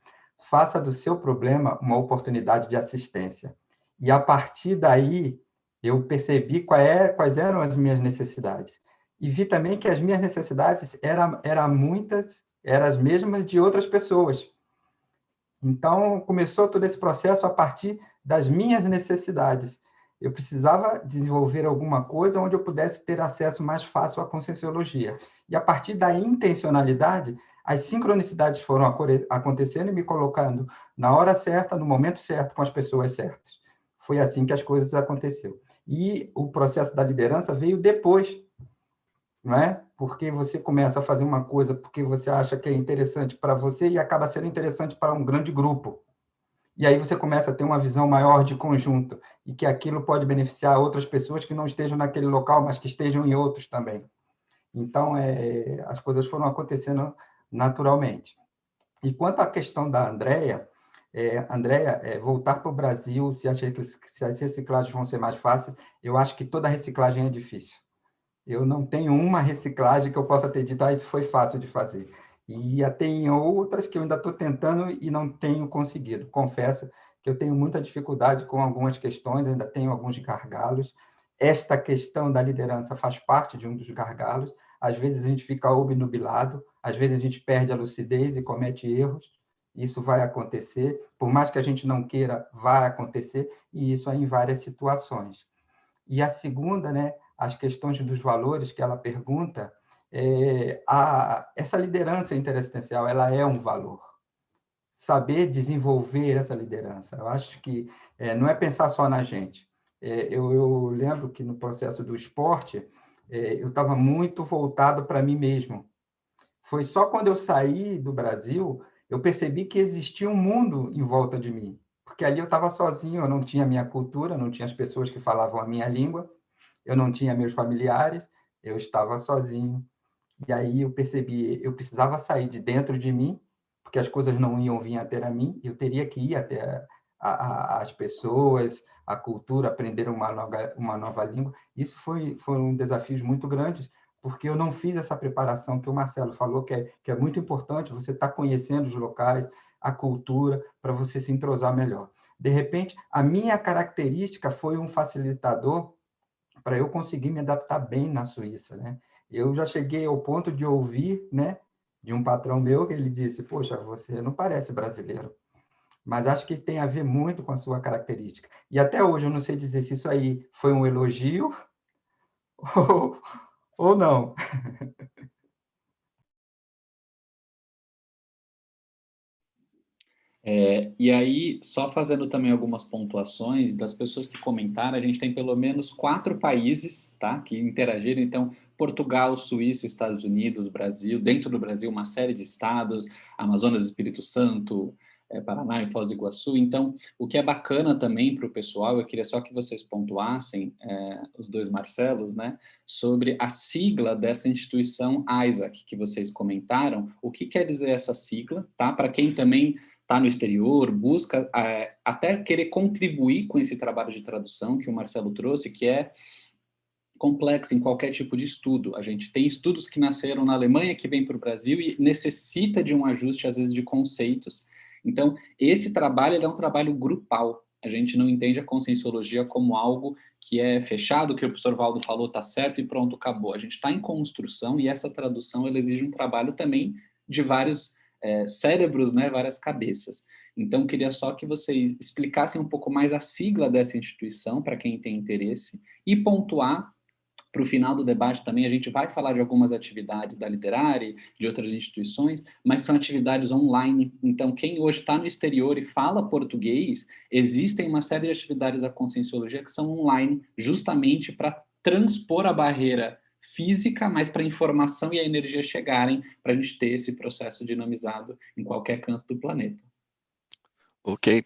faça do seu problema uma oportunidade de assistência. E, a partir daí, eu percebi quais eram as minhas necessidades. E vi também que as minhas necessidades eram as mesmas de outras pessoas. Então, começou todo esse processo a partir das minhas necessidades. Eu precisava desenvolver alguma coisa onde eu pudesse ter acesso mais fácil à conscienciologia. E, a partir da intencionalidade, as sincronicidades foram acontecendo e me colocando na hora certa, no momento certo, com as pessoas certas. Foi assim que as coisas aconteceram. E o processo da liderança veio depois, não é? porque você começa a fazer uma coisa porque você acha que é interessante para você e acaba sendo interessante para um grande grupo. E aí você começa a ter uma visão maior de conjunto e que aquilo pode beneficiar outras pessoas que não estejam naquele local, mas que estejam em outros também. Então, as coisas foram acontecendo naturalmente. E quanto à questão da Andrea, voltar para o Brasil, se as reciclagens vão ser mais fáceis, eu acho que toda reciclagem é difícil. Eu não tenho uma reciclagem que eu possa ter dito, isso foi fácil de fazer. E tem outras que eu ainda estou tentando e não tenho conseguido. Confesso que eu tenho muita dificuldade com algumas questões, ainda tenho alguns gargalos. Esta questão da liderança faz parte de um dos gargalos. Às vezes a gente fica obnubilado, às vezes a gente perde a lucidez e comete erros. Isso vai acontecer, por mais que a gente não queira, vai acontecer, e isso é em várias situações. E a segunda, né, as questões dos valores que ela pergunta, essa liderança interassistencial, ela é um valor. Saber desenvolver essa liderança. Eu acho que não é pensar só na gente. Eu lembro que no processo do esporte, eu estava muito voltado para mim mesmo. Foi só quando eu saí do Brasil, eu percebi que existia um mundo em volta de mim. Porque ali eu estava sozinho, eu não tinha minha cultura, não tinha as pessoas que falavam a minha língua, eu não tinha meus familiares, eu estava sozinho. E aí eu percebi, eu precisava sair de dentro de mim, porque as coisas não iam vir até a mim, eu teria que ir até as pessoas, a cultura, aprender uma nova língua. Isso foram desafios muito grandes, porque eu não fiz essa preparação que o Marcelo falou, que é muito importante, você estar conhecendo os locais, a cultura, para você se entrosar melhor. De repente, a minha característica foi um facilitador para eu conseguir me adaptar bem na Suíça, né? Eu já cheguei ao ponto de ouvir, né, de um patrão meu que ele disse: "Poxa, você não parece brasileiro". Mas acho que tem a ver muito com a sua característica. E até hoje eu não sei dizer se isso aí foi um elogio ou, ou não. E aí, só fazendo também algumas pontuações das pessoas que comentaram, a gente tem pelo menos 4 países, tá, que interagiram. Então, Portugal, Suíça, Estados Unidos, Brasil, dentro do Brasil, uma série de estados, Amazonas, Espírito Santo, Paraná e Foz do Iguaçu. Então, o que é bacana também para o pessoal, eu queria só que vocês pontuassem, os dois Marcelos, né, sobre a sigla dessa instituição ISAC, que vocês comentaram. O que quer dizer essa sigla, tá? Para quem também está no exterior, busca até querer contribuir com esse trabalho de tradução que o Marcelo trouxe, que é complexo em qualquer tipo de estudo. A gente tem estudos que nasceram na Alemanha, que vêm para o Brasil e necessita de um ajuste, às vezes, de conceitos. Então, esse trabalho é um trabalho grupal. A gente não entende a conscienciologia como algo que é fechado, que o professor Valdo falou, está certo e pronto, acabou. A gente está em construção e essa tradução ela exige um trabalho também de vários cérebros, né, várias cabeças. Então, queria só que vocês explicassem um pouco mais a sigla dessa instituição, para quem tem interesse, e pontuar para o final do debate também, a gente vai falar de algumas atividades da Literare, de outras instituições, mas são atividades online. Então, quem hoje está no exterior e fala português, existem uma série de atividades da Conscienciologia que são online, justamente para transpor a barreira física, mas para a informação e a energia chegarem, para a gente ter esse processo dinamizado em qualquer canto do planeta. Ok.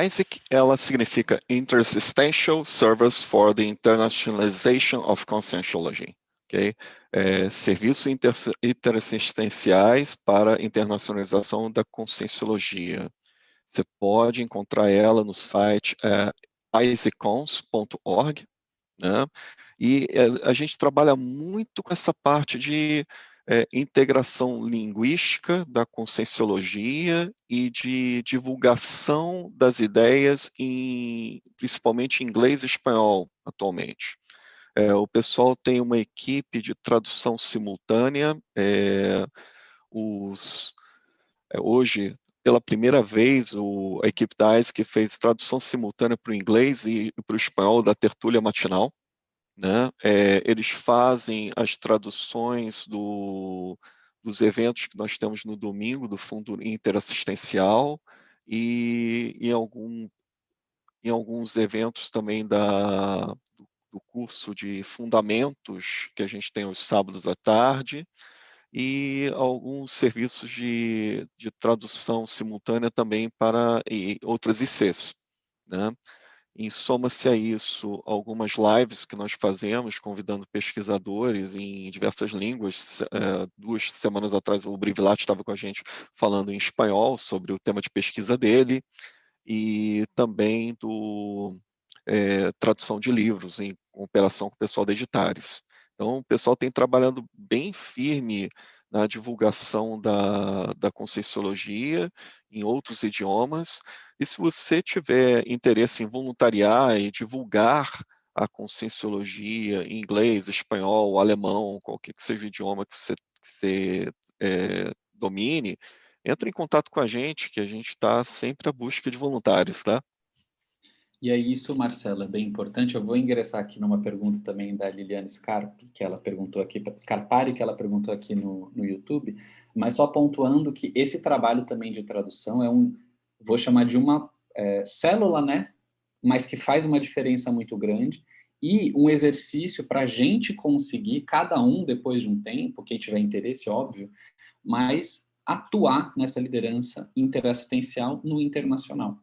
ISIC, ela significa Intersistential Service for the Internationalization of Conscienciology. Okay? Serviços interassistenciais para a internacionalização da conscienciologia. Você pode encontrar ela no site isicons.org, né? E a gente trabalha muito com essa parte de integração linguística da conscienciologia e de divulgação das ideias, principalmente em inglês e espanhol, atualmente. O pessoal tem uma equipe de tradução simultânea. Hoje, pela primeira vez, a equipe da ISIC fez tradução simultânea para o inglês e para o espanhol da tertúlia matinal. Né? Eles fazem as traduções dos eventos que nós temos no domingo, do Fundo Interassistencial, e em alguns eventos também do curso de Fundamentos, que a gente tem aos sábados à tarde, e alguns serviços de tradução simultânea também para outras ICs, né? E soma-se a isso algumas lives que nós fazemos, convidando pesquisadores em diversas línguas. 2 semanas atrás, o Brivilat estava com a gente falando em espanhol sobre o tema de pesquisa dele, e também tradução de livros, em cooperação com o pessoal da Editares. Então, o pessoal tem trabalhando bem firme na divulgação da Conscienciologia em outros idiomas, e se você tiver interesse em voluntariar e divulgar a Conscienciologia em inglês, espanhol, alemão, qualquer que seja o idioma que você domine, entre em contato com a gente, que a gente está sempre à busca de voluntários, tá? E aí isso, Marcelo, é bem importante. Eu vou ingressar aqui numa pergunta também da Liliane Scarpi, que ela perguntou aqui, Scarpari, que ela perguntou aqui no YouTube, mas só pontuando que esse trabalho também de tradução é vou chamar de uma célula, né? Mas que faz uma diferença muito grande, e um exercício para a gente conseguir, cada um depois de um tempo, quem tiver interesse, óbvio, mas atuar nessa liderança interassistencial no internacional.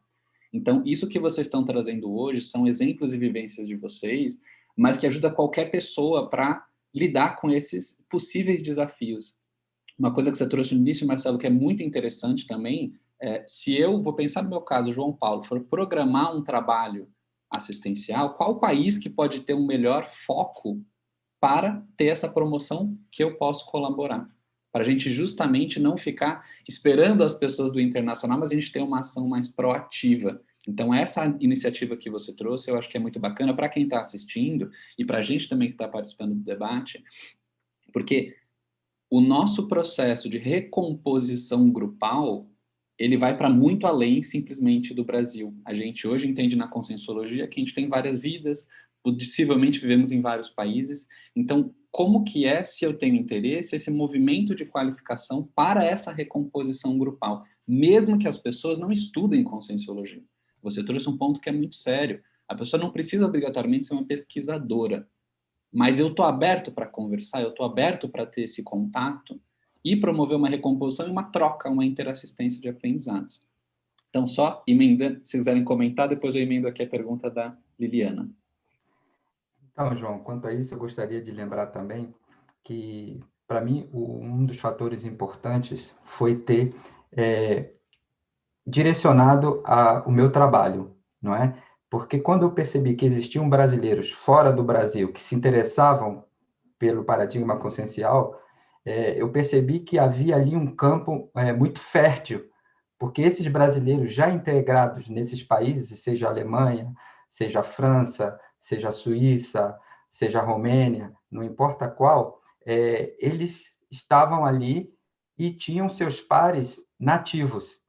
Então, isso que vocês estão trazendo hoje são exemplos e vivências de vocês, mas que ajuda qualquer pessoa para lidar com esses possíveis desafios. Uma coisa que você trouxe no início, Marcelo, que é muito interessante também, se eu vou pensar no meu caso, João Paulo, for programar um trabalho assistencial, qual país que pode ter um melhor foco para ter essa promoção que eu posso colaborar? Para a gente justamente não ficar esperando as pessoas do internacional, mas a gente ter uma ação mais proativa. Então, essa iniciativa que você trouxe, eu acho que é muito bacana para quem está assistindo e para a gente também que está participando do debate, porque o nosso processo de recomposição grupal, ele vai para muito além simplesmente do Brasil. A gente hoje entende na Conscienciologia que a gente tem várias vidas, possivelmente vivemos em vários países. Então, como que é, se eu tenho interesse, esse movimento de qualificação para essa recomposição grupal, mesmo que as pessoas não estudem Conscienciologia? Você trouxe um ponto que é muito sério. A pessoa não precisa obrigatoriamente ser uma pesquisadora, mas eu estou aberto para conversar, eu estou aberto para ter esse contato e promover uma recomposição e uma troca, uma interassistência de aprendizados. Então, só emendando, se quiserem comentar, depois eu emendo aqui a pergunta da Liliana. Então, João, quanto a isso, eu gostaria de lembrar também que, para mim, um dos fatores importantes foi ter direcionado o meu trabalho, não é? Porque quando eu percebi que existiam brasileiros fora do Brasil que se interessavam pelo paradigma consciencial, eu percebi que havia ali um campo muito fértil, porque esses brasileiros já integrados nesses países, seja a Alemanha, seja a França, seja a Suíça, seja a Romênia, não importa qual, eles estavam ali e tinham seus pares nativos.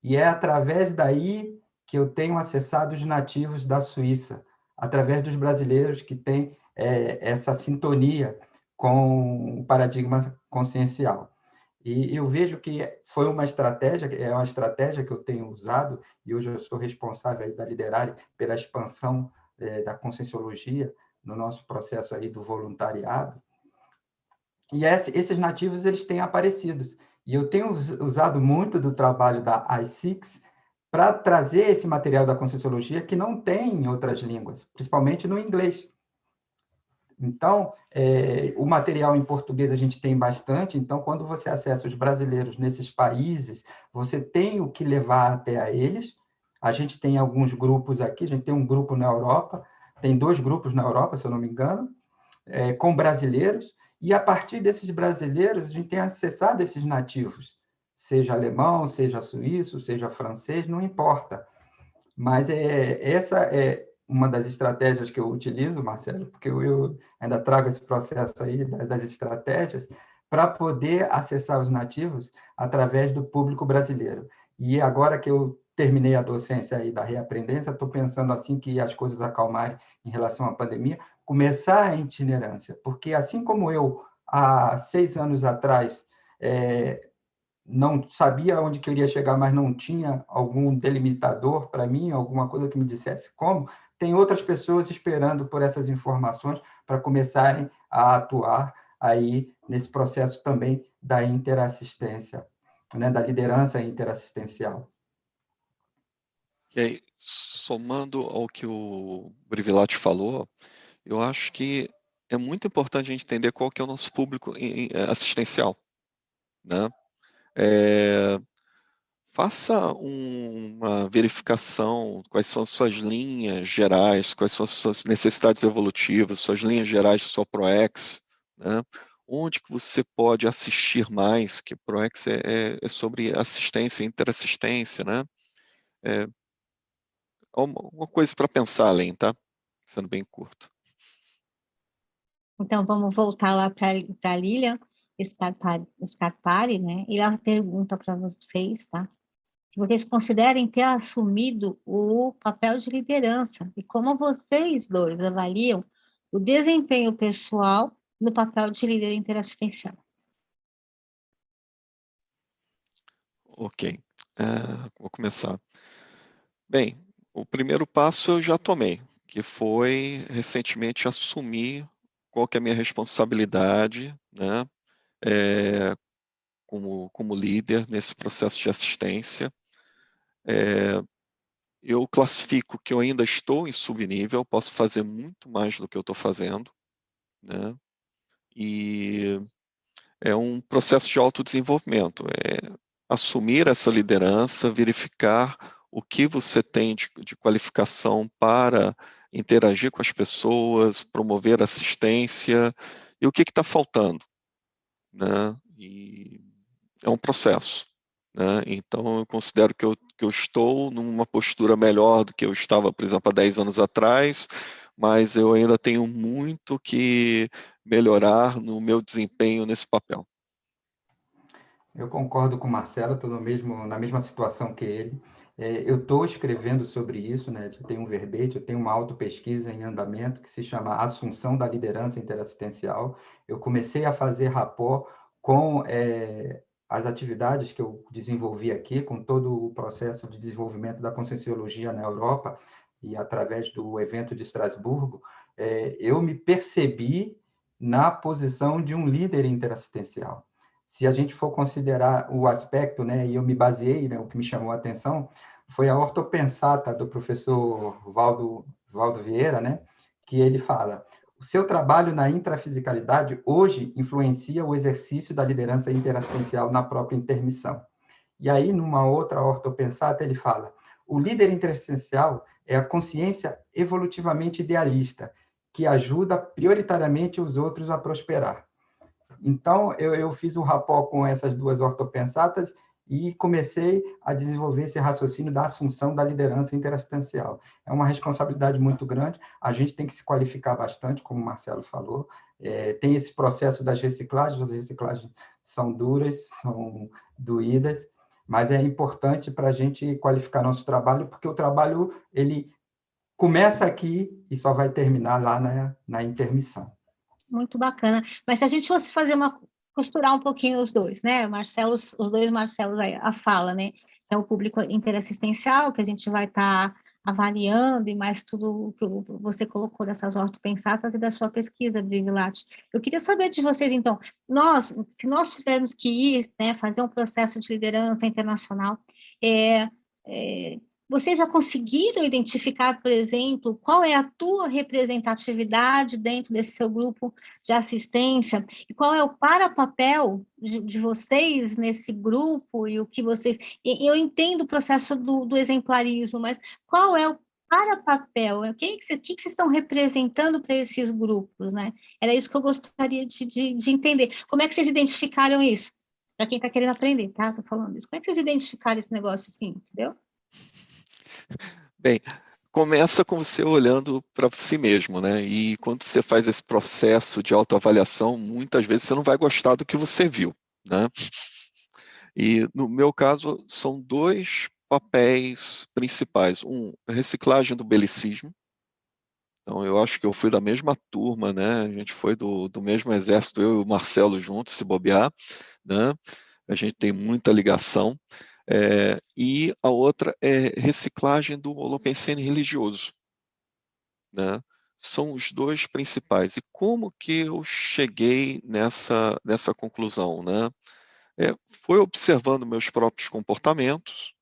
E é através daí que eu tenho acessado os nativos da Suíça, através dos brasileiros que têm essa sintonia com o paradigma consciencial. E eu vejo que foi uma estratégia, é uma estratégia que eu tenho usado, e hoje eu sou responsável da Liderare pela expansão da Conscienciologia no nosso processo aí do voluntariado. E esses nativos, eles têm aparecido. E eu tenho usado muito do trabalho da I6 para trazer esse material da Conscienciologia que não tem em outras línguas, principalmente no inglês. Então, o material em português a gente tem bastante, então, quando você acessa os brasileiros nesses países, você tem o que levar até a eles. A gente tem alguns grupos aqui, a gente tem um grupo na Europa, tem 2 grupos na Europa, se eu não me engano, com brasileiros, e a partir desses brasileiros, a gente tem acessado esses nativos, seja alemão, seja suíço, seja francês, não importa. Mas essa é uma das estratégias que eu utilizo, Marcelo, porque eu ainda trago esse processo aí das estratégias para poder acessar os nativos através do público brasileiro. E agora que eu terminei a docência aí da reaprendência, estou pensando assim que as coisas acalmarem em relação à pandemia, começar a itinerância, porque assim como eu, há 6 anos atrás, não sabia onde que eu iria chegar, mas não tinha algum delimitador para mim, alguma coisa que me dissesse como, tem outras pessoas esperando por essas informações para começarem a atuar aí nesse processo também da interassistência, né, da liderança interassistencial. E aí, somando ao que o Brivilati falou, eu acho que é muito importante a gente entender qual que é o nosso público assistencial, né? Faça uma verificação, quais são as suas linhas gerais, quais são as suas necessidades evolutivas, suas linhas gerais de sua ProEx, né? Onde que você pode assistir mais, que ProEx é sobre assistência, interassistência, né? É uma coisa para pensar além, tá? Sendo bem curto. Então, vamos voltar lá para a Lilian Scarpari, né? E ela pergunta para vocês, tá? Se vocês considerem ter assumido o papel de liderança e como vocês dois avaliam o desempenho pessoal no papel de líder interassistencial. Ok, vou começar. Bem, o primeiro passo eu já tomei, que foi recentemente assumir qual que é a minha responsabilidade, né, como líder nesse processo de assistência. Eu classifico que eu ainda estou em subnível, posso fazer muito mais do que eu estou fazendo, né, e é um processo de autodesenvolvimento, assumir essa liderança, verificar o que você tem de qualificação para interagir com as pessoas, promover assistência, e o que está faltando, né? E é um processo, né? Então, eu considero que eu estou numa postura melhor do que eu estava, por exemplo, há 10 anos atrás, mas eu ainda tenho muito que melhorar no meu desempenho nesse papel. Eu concordo com o Marcelo, estou na mesma situação que ele. Eu estou escrevendo sobre isso, né? Eu tenho um verbete, eu tenho uma autopesquisa em andamento que se chama Assunção da Liderança Interassistencial. Eu comecei a fazer rapport com as atividades que eu desenvolvi aqui, com todo o processo de desenvolvimento da Conscienciologia na Europa e através do evento de Estrasburgo, eu me percebi na posição de um líder interassistencial. Se a gente for considerar o aspecto, né, e eu me baseei, né, o que me chamou a atenção foi a ortopensata do professor Valdo Vieira, né, que ele fala: o seu trabalho na intrafisicalidade hoje influencia o exercício da liderança interassistencial na própria intermissão. E aí, numa outra ortopensata, ele fala: o líder interassistencial é a consciência evolutivamente idealista, que ajuda prioritariamente os outros a prosperar. Então, eu fiz um rapport com essas duas ortopensatas e comecei a desenvolver esse raciocínio da assunção da liderança interassistencial. É uma responsabilidade muito grande, a gente tem que se qualificar bastante, como o Marcelo falou. Tem esse processo das reciclagens, as reciclagens são duras, são doídas, mas é importante para a gente qualificar nosso trabalho, porque o trabalho ele começa aqui e só vai terminar lá na intermissão. Muito bacana. Mas se a gente fosse costurar um pouquinho os dois, né? Os dois Marcelos aí, a fala, né? É o público interassistencial que a gente vai estar avaliando e mais tudo que você colocou dessas ortopensatas e da sua pesquisa, Brivilati. Eu queria saber de vocês, então, se nós tivermos que ir, né, fazer um processo de liderança internacional, vocês já conseguiram identificar, por exemplo, qual é a tua representatividade dentro desse seu grupo de assistência e qual é o para-papel de vocês nesse grupo e o que vocês... Eu entendo o processo do exemplarismo, mas qual é o para-papel? O que vocês estão representando para esses grupos, né? Era isso que eu gostaria de entender. Como é que vocês identificaram isso? Para quem está querendo aprender, tá? Estou falando isso. Como é que vocês identificaram esse negócio assim, entendeu? Bem, começa com você olhando para si mesmo, né? E quando você faz esse processo de autoavaliação, muitas vezes você não vai gostar do que você viu, né? E no meu caso, são dois papéis principais. A reciclagem do belicismo. Então, eu acho que eu fui da mesma turma, né? A gente foi do mesmo exército, eu e o Marcelo juntos, se bobear, né? a gente tem muita ligação, e a outra é reciclagem do holopensene religioso, né? São os dois principais. E como que eu cheguei nessa conclusão, né? Foi observando meus próprios comportamentos.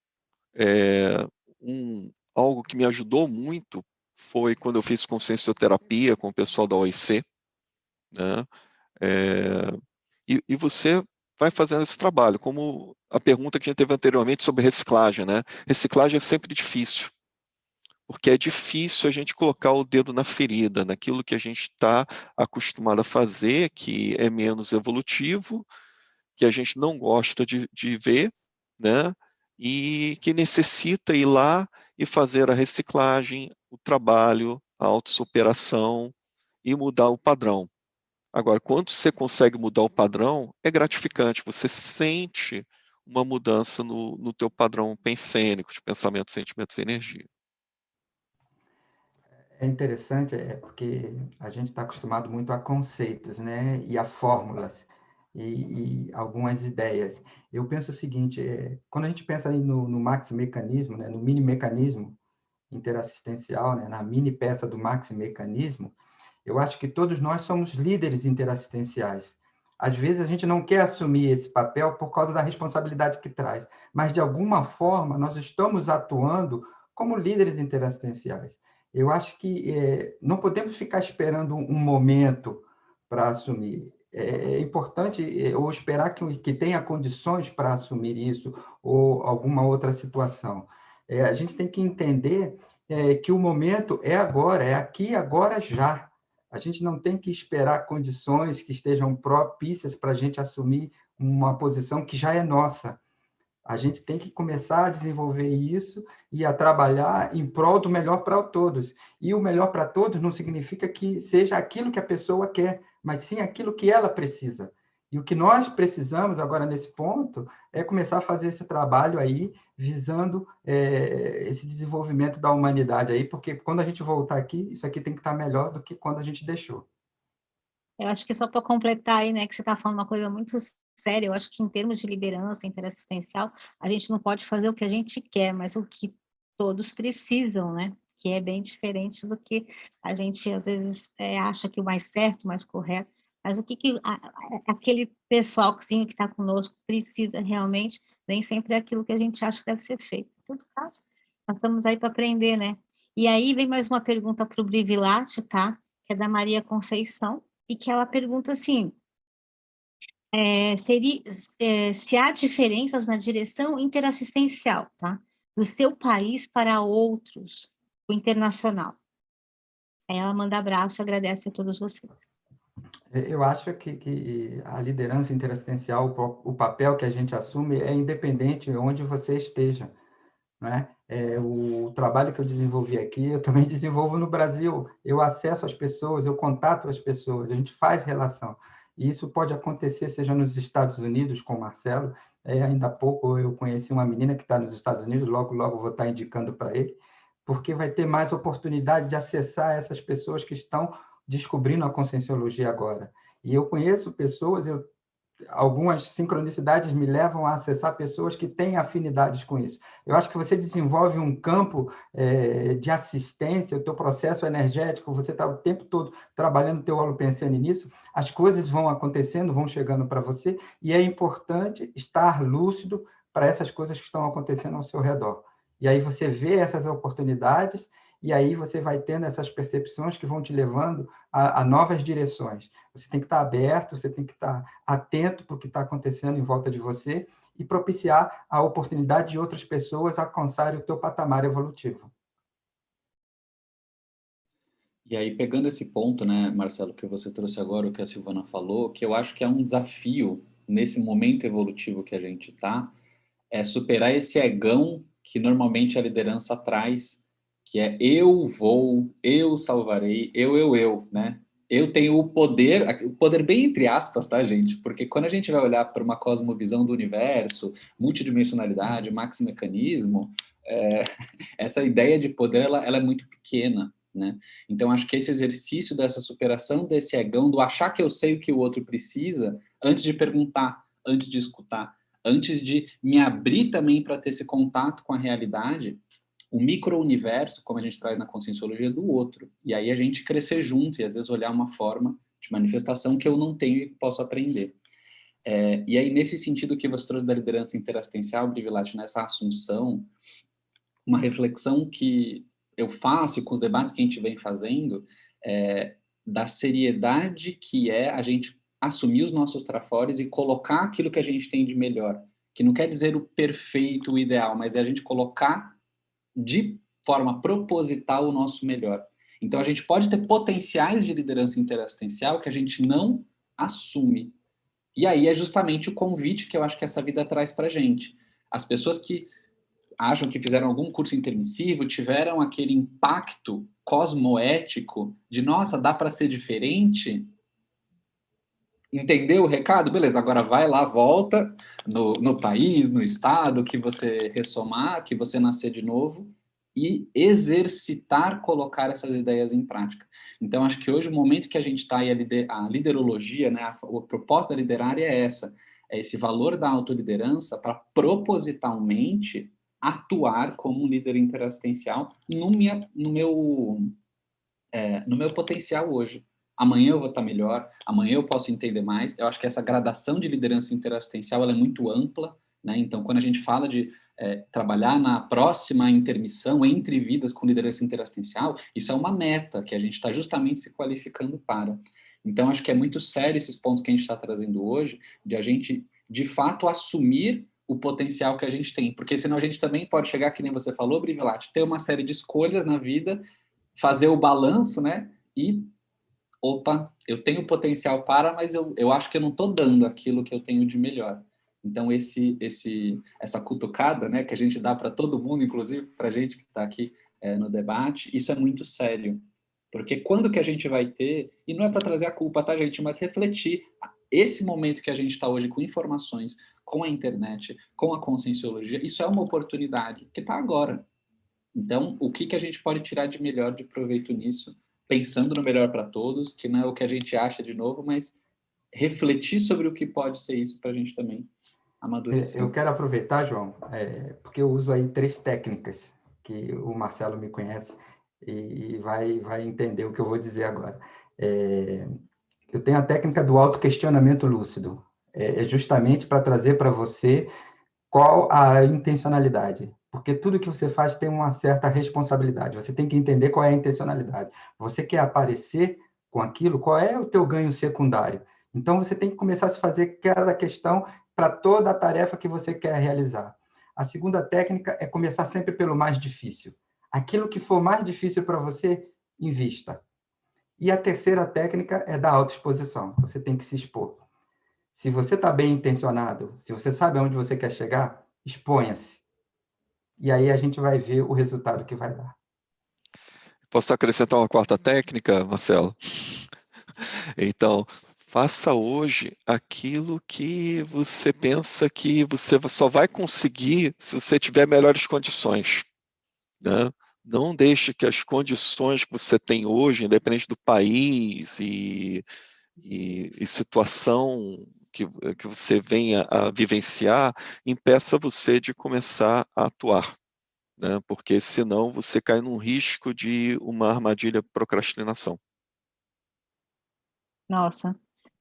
Algo que me ajudou muito foi quando eu fiz consciencioterapia com o pessoal da OIC, né? E você vai fazendo esse trabalho, como a pergunta que a gente teve anteriormente sobre reciclagem, né? Reciclagem é sempre difícil, porque é difícil a gente colocar o dedo na ferida, naquilo que a gente está acostumado a fazer, que é menos evolutivo, que a gente não gosta de ver, né? E que necessita ir lá e fazer a reciclagem, o trabalho, a autossuperação e mudar o padrão. Agora, quando você consegue mudar o padrão, é gratificante, você sente uma mudança no teu padrão pensênico, de pensamento, sentimentos e energia. É interessante, porque a gente está acostumado muito a conceitos, né? E a fórmulas, e algumas ideias. Eu penso o seguinte, quando a gente pensa aí no maxi-mecanismo, né? No mini-mecanismo interassistencial, né? Na mini-peça do maxi-mecanismo, eu acho que todos nós somos líderes interassistenciais. Às vezes a gente não quer assumir esse papel por causa da responsabilidade que traz, mas de alguma forma nós estamos atuando como líderes interassistenciais. Eu acho que não podemos ficar esperando um momento para assumir. É importante ou esperar que tenha condições para assumir isso ou alguma outra situação. A gente tem que entender que o momento é agora, é aqui, agora, já. A gente não tem que esperar condições que estejam propícias para a gente assumir uma posição que já é nossa. A gente tem que começar a desenvolver isso e a trabalhar em prol do melhor para todos. E o melhor para todos não significa que seja aquilo que a pessoa quer, mas sim aquilo que ela precisa. E o que nós precisamos agora nesse ponto é começar a fazer esse trabalho aí, visando esse desenvolvimento da humanidade aí, porque quando a gente voltar aqui, isso aqui tem que estar melhor do que quando a gente deixou. Eu acho que só para completar aí, né, que você está falando uma coisa muito séria, eu acho que em termos de liderança interassistencial, a gente não pode fazer o que a gente quer, mas o que todos precisam, né? Que é bem diferente do que a gente às vezes acha que o mais certo, o mais correto, mas o que aquele pessoalzinho que está conosco precisa realmente, nem sempre é aquilo que a gente acha que deve ser feito. Em todo caso, nós estamos aí para aprender, né? E aí vem mais uma pergunta para o Brivilate, tá? Que é da Maria Conceição, e que ela pergunta assim, se há diferenças na direção interassistencial, tá? Do seu país para outros, o internacional. Aí ela manda abraço e agradece a todos vocês. Eu acho que a liderança interassistencial, o papel que a gente assume é independente de onde você esteja, né? O trabalho que eu desenvolvi aqui, eu também desenvolvo no Brasil. Eu acesso as pessoas, eu contato as pessoas, a gente faz relação. E isso pode acontecer, seja nos Estados Unidos, com o Marcelo. Ainda há pouco eu conheci uma menina que está nos Estados Unidos, logo, logo vou estar indicando para ele, porque vai ter mais oportunidade de acessar essas pessoas que estão descobrindo a conscienciologia agora. E eu conheço pessoas, algumas sincronicidades me levam a acessar pessoas que têm afinidades com isso. Eu acho que você desenvolve um campo de assistência, o teu processo energético, você está o tempo todo trabalhando o teu holopensene nisso, as coisas vão acontecendo, vão chegando para você, e é importante estar lúcido para essas coisas que estão acontecendo ao seu redor. E aí você vê essas oportunidades, e aí você vai tendo essas percepções que vão te levando a novas direções. Você tem que estar aberto, você tem que estar atento para o que está acontecendo em volta de você e propiciar a oportunidade de outras pessoas alcançarem o teu patamar evolutivo. E aí, pegando esse ponto, né, Marcelo, que você trouxe agora, o que a Silvana falou, que eu acho que é um desafio nesse momento evolutivo que a gente está, é superar esse egão que normalmente a liderança traz, que é eu vou, eu salvarei, eu, né? Eu tenho o poder bem entre aspas, tá, gente? Porque quando a gente vai olhar para uma cosmovisão do universo, multidimensionalidade, maximecanismo, essa ideia de poder, ela é muito pequena, né? Então, acho que esse exercício dessa superação desse egão, do achar que eu sei o que o outro precisa, antes de perguntar, antes de escutar, antes de me abrir também para ter esse contato com a realidade, o micro-universo, como a gente traz na Conscienciologia, do outro. E aí a gente crescer junto e às vezes olhar uma forma de manifestação que eu não tenho e que posso aprender. E aí, nesse sentido que você trouxe da liderança interassistencial, Brivilati, nessa assunção, uma reflexão que eu faço com os debates que a gente vem fazendo, da seriedade que é a gente assumir os nossos trafores e colocar aquilo que a gente tem de melhor, que não quer dizer o perfeito, o ideal, mas é a gente colocar de forma proposital o nosso melhor. Então, a gente pode ter potenciais de liderança interassistencial que a gente não assume. E aí é justamente o convite que eu acho que essa vida traz para a gente. As pessoas que acham que fizeram algum curso intermissivo, tiveram aquele impacto cosmoético de, nossa, dá para ser diferente? Entendeu o recado? Beleza, agora vai lá, volta no país, no estado, que você ressomar, que você nascer de novo, e exercitar, colocar essas ideias em prática. Então, acho que hoje o momento que a gente está aí, a liderologia, né, a proposta literária é essa, é esse valor da autoliderança para propositalmente atuar como um líder interassistencial no meu potencial hoje. Amanhã eu vou estar melhor, amanhã eu posso entender mais. Eu acho que essa gradação de liderança interassistencial ela é muito ampla, né? Então, quando a gente fala de trabalhar na próxima intermissão entre vidas com liderança interassistencial, isso é uma meta que a gente está justamente se qualificando para. Então, acho que é muito sério esses pontos que a gente está trazendo hoje, de a gente, de fato, assumir o potencial que a gente tem, porque senão a gente também pode chegar, que nem você falou, Brivilati, ter uma série de escolhas na vida, fazer o balanço, né? E, opa, eu tenho potencial para, mas eu acho que eu não estou dando aquilo que eu tenho de melhor. Então, essa cutucada, né, que a gente dá para todo mundo, inclusive para a gente que está aqui no debate, isso é muito sério. Porque quando que a gente vai ter, e não é para trazer a culpa, tá, gente, mas refletir esse momento que a gente está hoje com informações, com a internet, com a conscienciologia, isso é uma oportunidade que está agora. Então, o que a gente pode tirar de melhor de proveito nisso, pensando no melhor para todos, que não é o que a gente acha de novo, mas refletir sobre o que pode ser isso para a gente também amadurecer. Eu quero aproveitar, João, porque eu uso aí 3 técnicas que o Marcelo me conhece e vai entender o que eu vou dizer agora. Eu tenho a técnica do autoquestionamento lúcido, justamente para trazer para você qual a intencionalidade, porque tudo que você faz tem uma certa responsabilidade, você tem que entender qual é a intencionalidade. Você quer aparecer com aquilo, qual é o teu ganho secundário? Então, você tem que começar a se fazer cada questão para toda a tarefa que você quer realizar. A segunda técnica é começar sempre pelo mais difícil. Aquilo que for mais difícil para você, invista. E a terceira técnica é da autoexposição. Você tem que se expor. Se você está bem intencionado, se você sabe aonde você quer chegar, exponha-se. E aí a gente vai ver o resultado que vai dar. Posso acrescentar uma quarta técnica, Marcelo? Então, faça hoje aquilo que você pensa que você só vai conseguir se você tiver melhores condições, né? Não deixe que as condições que você tem hoje, independente do país e situação que você venha a vivenciar, impeça você de começar a atuar, né? Porque senão você cai num risco de uma armadilha procrastinação. Nossa,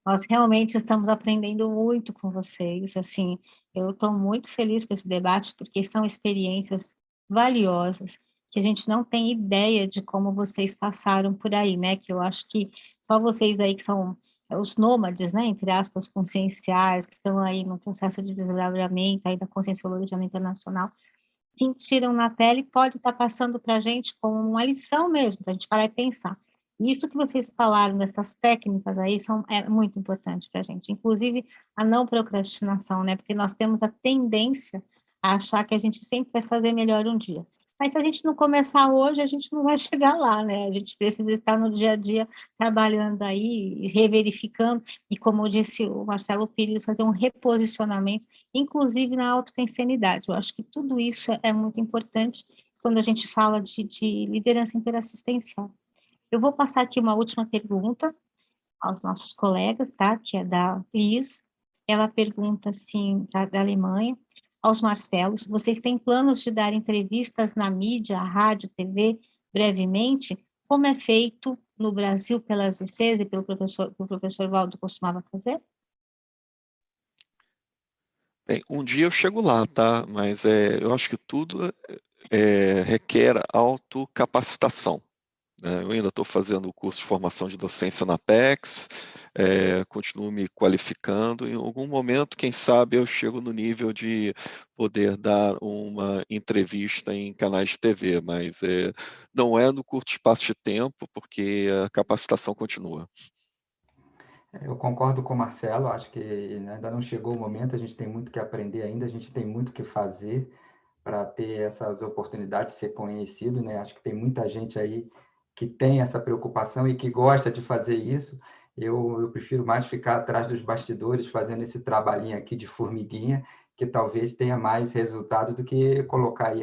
nós realmente estamos aprendendo muito com vocês, assim, eu estou muito feliz com esse debate, porque são experiências valiosas, que a gente não tem ideia de como vocês passaram por aí, né, que eu acho que só vocês aí que são os nômades, né, entre aspas, conscienciais, que estão aí no processo de desdobramento aí da Conscienciologia Internacional, sentiram na pele, pode estar passando para a gente como uma lição mesmo, para a gente parar e pensar. Isso que vocês falaram, dessas técnicas aí, é muito importante para a gente. Inclusive, a não procrastinação, né? Porque nós temos a tendência a achar que a gente sempre vai fazer melhor um dia. Mas se a gente não começar hoje, a gente não vai chegar lá, né? A gente precisa estar no dia a dia trabalhando aí, reverificando, e como disse o Marcelo Pires, fazer um reposicionamento, inclusive na autopensenidade. Eu acho que tudo isso é muito importante quando a gente fala de liderança interassistencial. Eu vou passar aqui uma última pergunta aos nossos colegas, tá? Que é da Liz. ela pergunta assim, da Alemanha, aos Marcelos, vocês têm planos de dar entrevistas na mídia, rádio, TV, brevemente, como é feito no Brasil pelas ICs e pelo professor Valdo costumava fazer? Bem, um dia eu chego lá, tá? Mas eu acho que tudo requer autocapacitação, né? Eu ainda estou fazendo o curso de formação de docência na Apex, continuo me qualificando. Em algum momento, quem sabe, eu chego no nível de poder dar uma entrevista em canais de TV, mas não é no curto espaço de tempo, porque a capacitação continua. Eu concordo com o Marcelo, acho que, né, ainda não chegou o momento, a gente tem muito que aprender ainda, a gente tem muito que fazer para ter essas oportunidades de ser conhecido, né? Acho que tem muita gente aí que tem essa preocupação e que gosta de fazer isso. Eu prefiro mais ficar atrás dos bastidores, fazendo esse trabalhinho aqui de formiguinha, que talvez tenha mais resultado do que colocar aí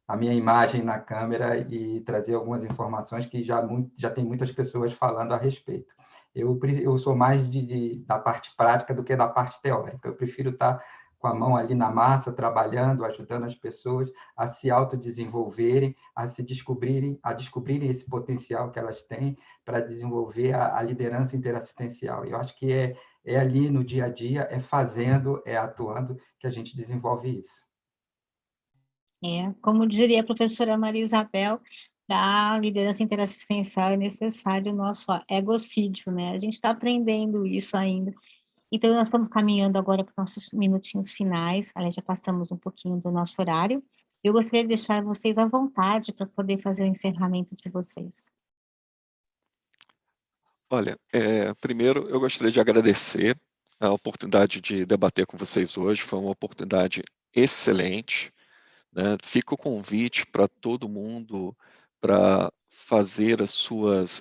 a minha imagem na câmera e trazer algumas informações que já tem muitas pessoas falando a respeito. Eu sou mais da parte prática do que da parte teórica. Eu prefiro estar com a mão ali na massa, trabalhando, ajudando as pessoas a se autodesenvolverem, a descobrirem esse potencial que elas têm para desenvolver a liderança interassistencial. Eu acho que é ali no dia a dia, é fazendo, é atuando, que a gente desenvolve isso. Como diria a professora Maria Isabel, para a liderança interassistencial é necessário o nosso egocídio, né? A gente está aprendendo isso ainda. Então, nós estamos caminhando agora para os nossos minutinhos finais, aliás, já passamos um pouquinho do nosso horário. Eu gostaria de deixar vocês à vontade para poder fazer o encerramento de vocês. Olha, primeiro eu gostaria de agradecer a oportunidade de debater com vocês hoje, foi uma oportunidade excelente, né? Fica o convite para todo mundo para fazer as suas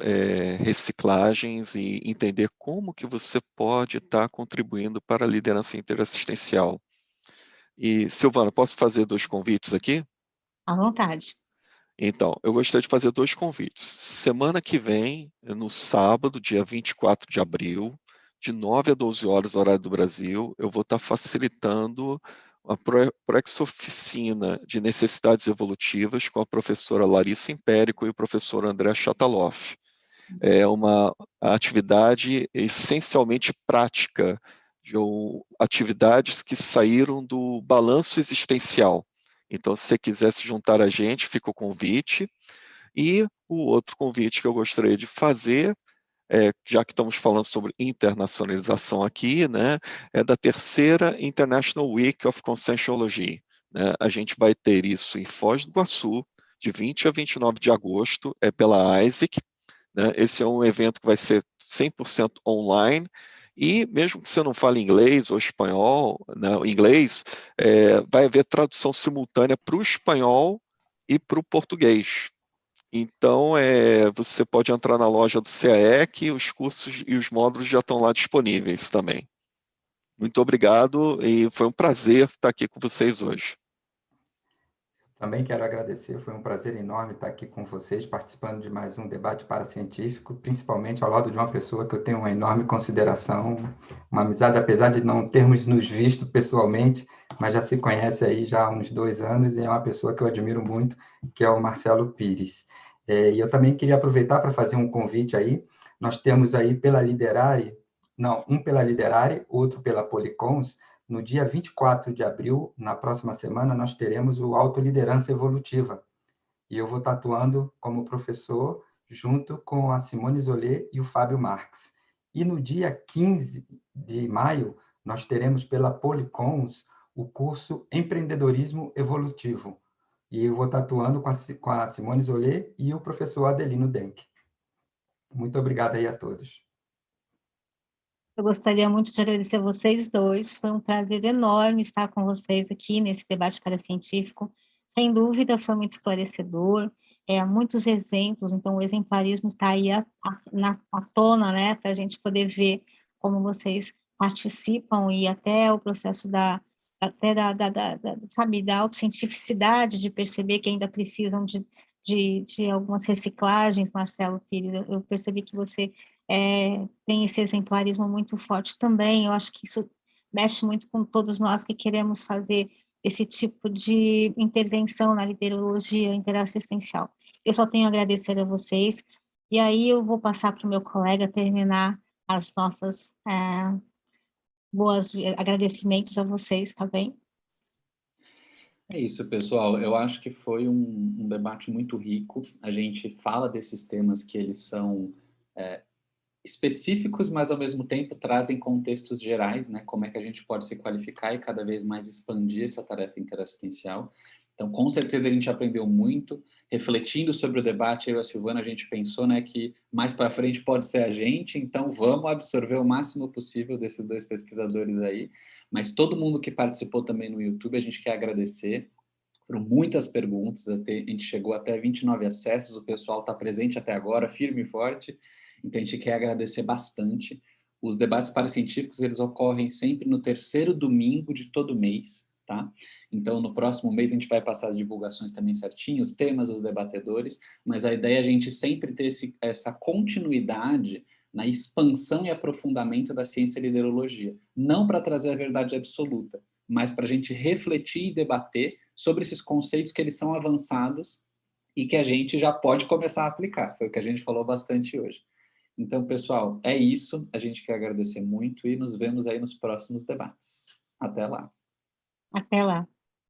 reciclagens e entender como que você pode estar contribuindo para a liderança interassistencial. E, Silvana, posso fazer 2 convites aqui? À vontade. Então, eu gostaria de fazer 2 convites. Semana que vem, no sábado, dia 24 de abril, de 9 a 12 horas, horário do Brasil, eu vou estar facilitando a Proex-oficina de necessidades evolutivas com a professora Larissa Impérico e o professor André Chataloff. É uma atividade essencialmente prática, de atividades que saíram do balanço existencial. Então, se você quiser se juntar a gente, fica o convite. E o outro convite que eu gostaria de fazer, já que estamos falando sobre internacionalização aqui, né, é da terceira International Week of Conscienciology, né? A gente vai ter isso em Foz do Iguaçu, de 20 a 29 de agosto, pela ISEC, né? Esse é um evento que vai ser 100% online, e mesmo que você não fale inglês ou espanhol, não, inglês, vai haver tradução simultânea para o espanhol e para o português. Então, você pode entrar na loja do CAEC, os cursos e os módulos já estão lá disponíveis também. Muito obrigado e foi um prazer estar aqui com vocês hoje. Também quero agradecer, foi um prazer enorme estar aqui com vocês, participando de mais um debate paracientífico, principalmente ao lado de uma pessoa que eu tenho uma enorme consideração, uma amizade, apesar de não termos nos visto pessoalmente, mas já se conhece aí já há uns 2 anos, e é uma pessoa que eu admiro muito, que é o Marcelo Pires. E eu também queria aproveitar para fazer um convite aí, nós temos aí pela Liderare, um pela Liderare, outro pela Policons. No dia 24 de abril, na próxima semana, nós teremos o Autoliderança Evolutiva. E eu vou estar atuando como professor, junto com a Simone Zolé e o Fábio Marques. E no dia 15 de maio, nós teremos pela Policons o curso Empreendedorismo Evolutivo. E eu vou estar atuando com a Simone Zolé e o professor Adelino Denk. Muito obrigado aí a todos. Eu gostaria muito de agradecer a vocês dois. Foi um prazer enorme estar com vocês aqui nesse debate paracientífico. Sem dúvida, foi muito esclarecedor. Muitos exemplos, então o exemplarismo está aí à tona, né, para a gente poder ver como vocês participam e até o processo sabe, da autocientificidade, de perceber que ainda precisam de algumas reciclagens. Marcelo Pires, eu percebi que você tem esse exemplarismo muito forte também. Eu acho que isso mexe muito com todos nós que queremos fazer esse tipo de intervenção na liderologia interassistencial. Eu só tenho a agradecer a vocês, e aí eu vou passar para o meu colega terminar as nossas agradecimentos a vocês, tá bem? É isso, pessoal. Eu acho que foi um debate muito rico. A gente fala desses temas que eles são específicos, mas ao mesmo tempo trazem contextos gerais, né? Como é que a gente pode se qualificar e cada vez mais expandir essa tarefa interassistencial. Então, com certeza a gente aprendeu muito. Refletindo sobre o debate, eu e a Silvana, a gente pensou, né, que mais para frente pode ser a gente, então vamos absorver o máximo possível desses dois pesquisadores aí. Mas todo mundo que participou também no YouTube, a gente quer agradecer. Foram muitas perguntas, a gente chegou até 29 acessos, o pessoal está presente até agora, firme e forte, então a gente quer agradecer bastante. Os debates paracientíficos, eles ocorrem sempre no terceiro domingo de todo mês, tá? Então, no próximo mês, a gente vai passar as divulgações também certinho, os temas, os debatedores, mas a ideia é a gente sempre ter essa continuidade na expansão e aprofundamento da ciência e liderologia, não para trazer a verdade absoluta, mas para a gente refletir e debater sobre esses conceitos que eles são avançados e que a gente já pode começar a aplicar. Foi o que a gente falou bastante hoje. Então, pessoal, é isso. A gente quer agradecer muito e nos vemos aí nos próximos debates. Até lá. Até lá.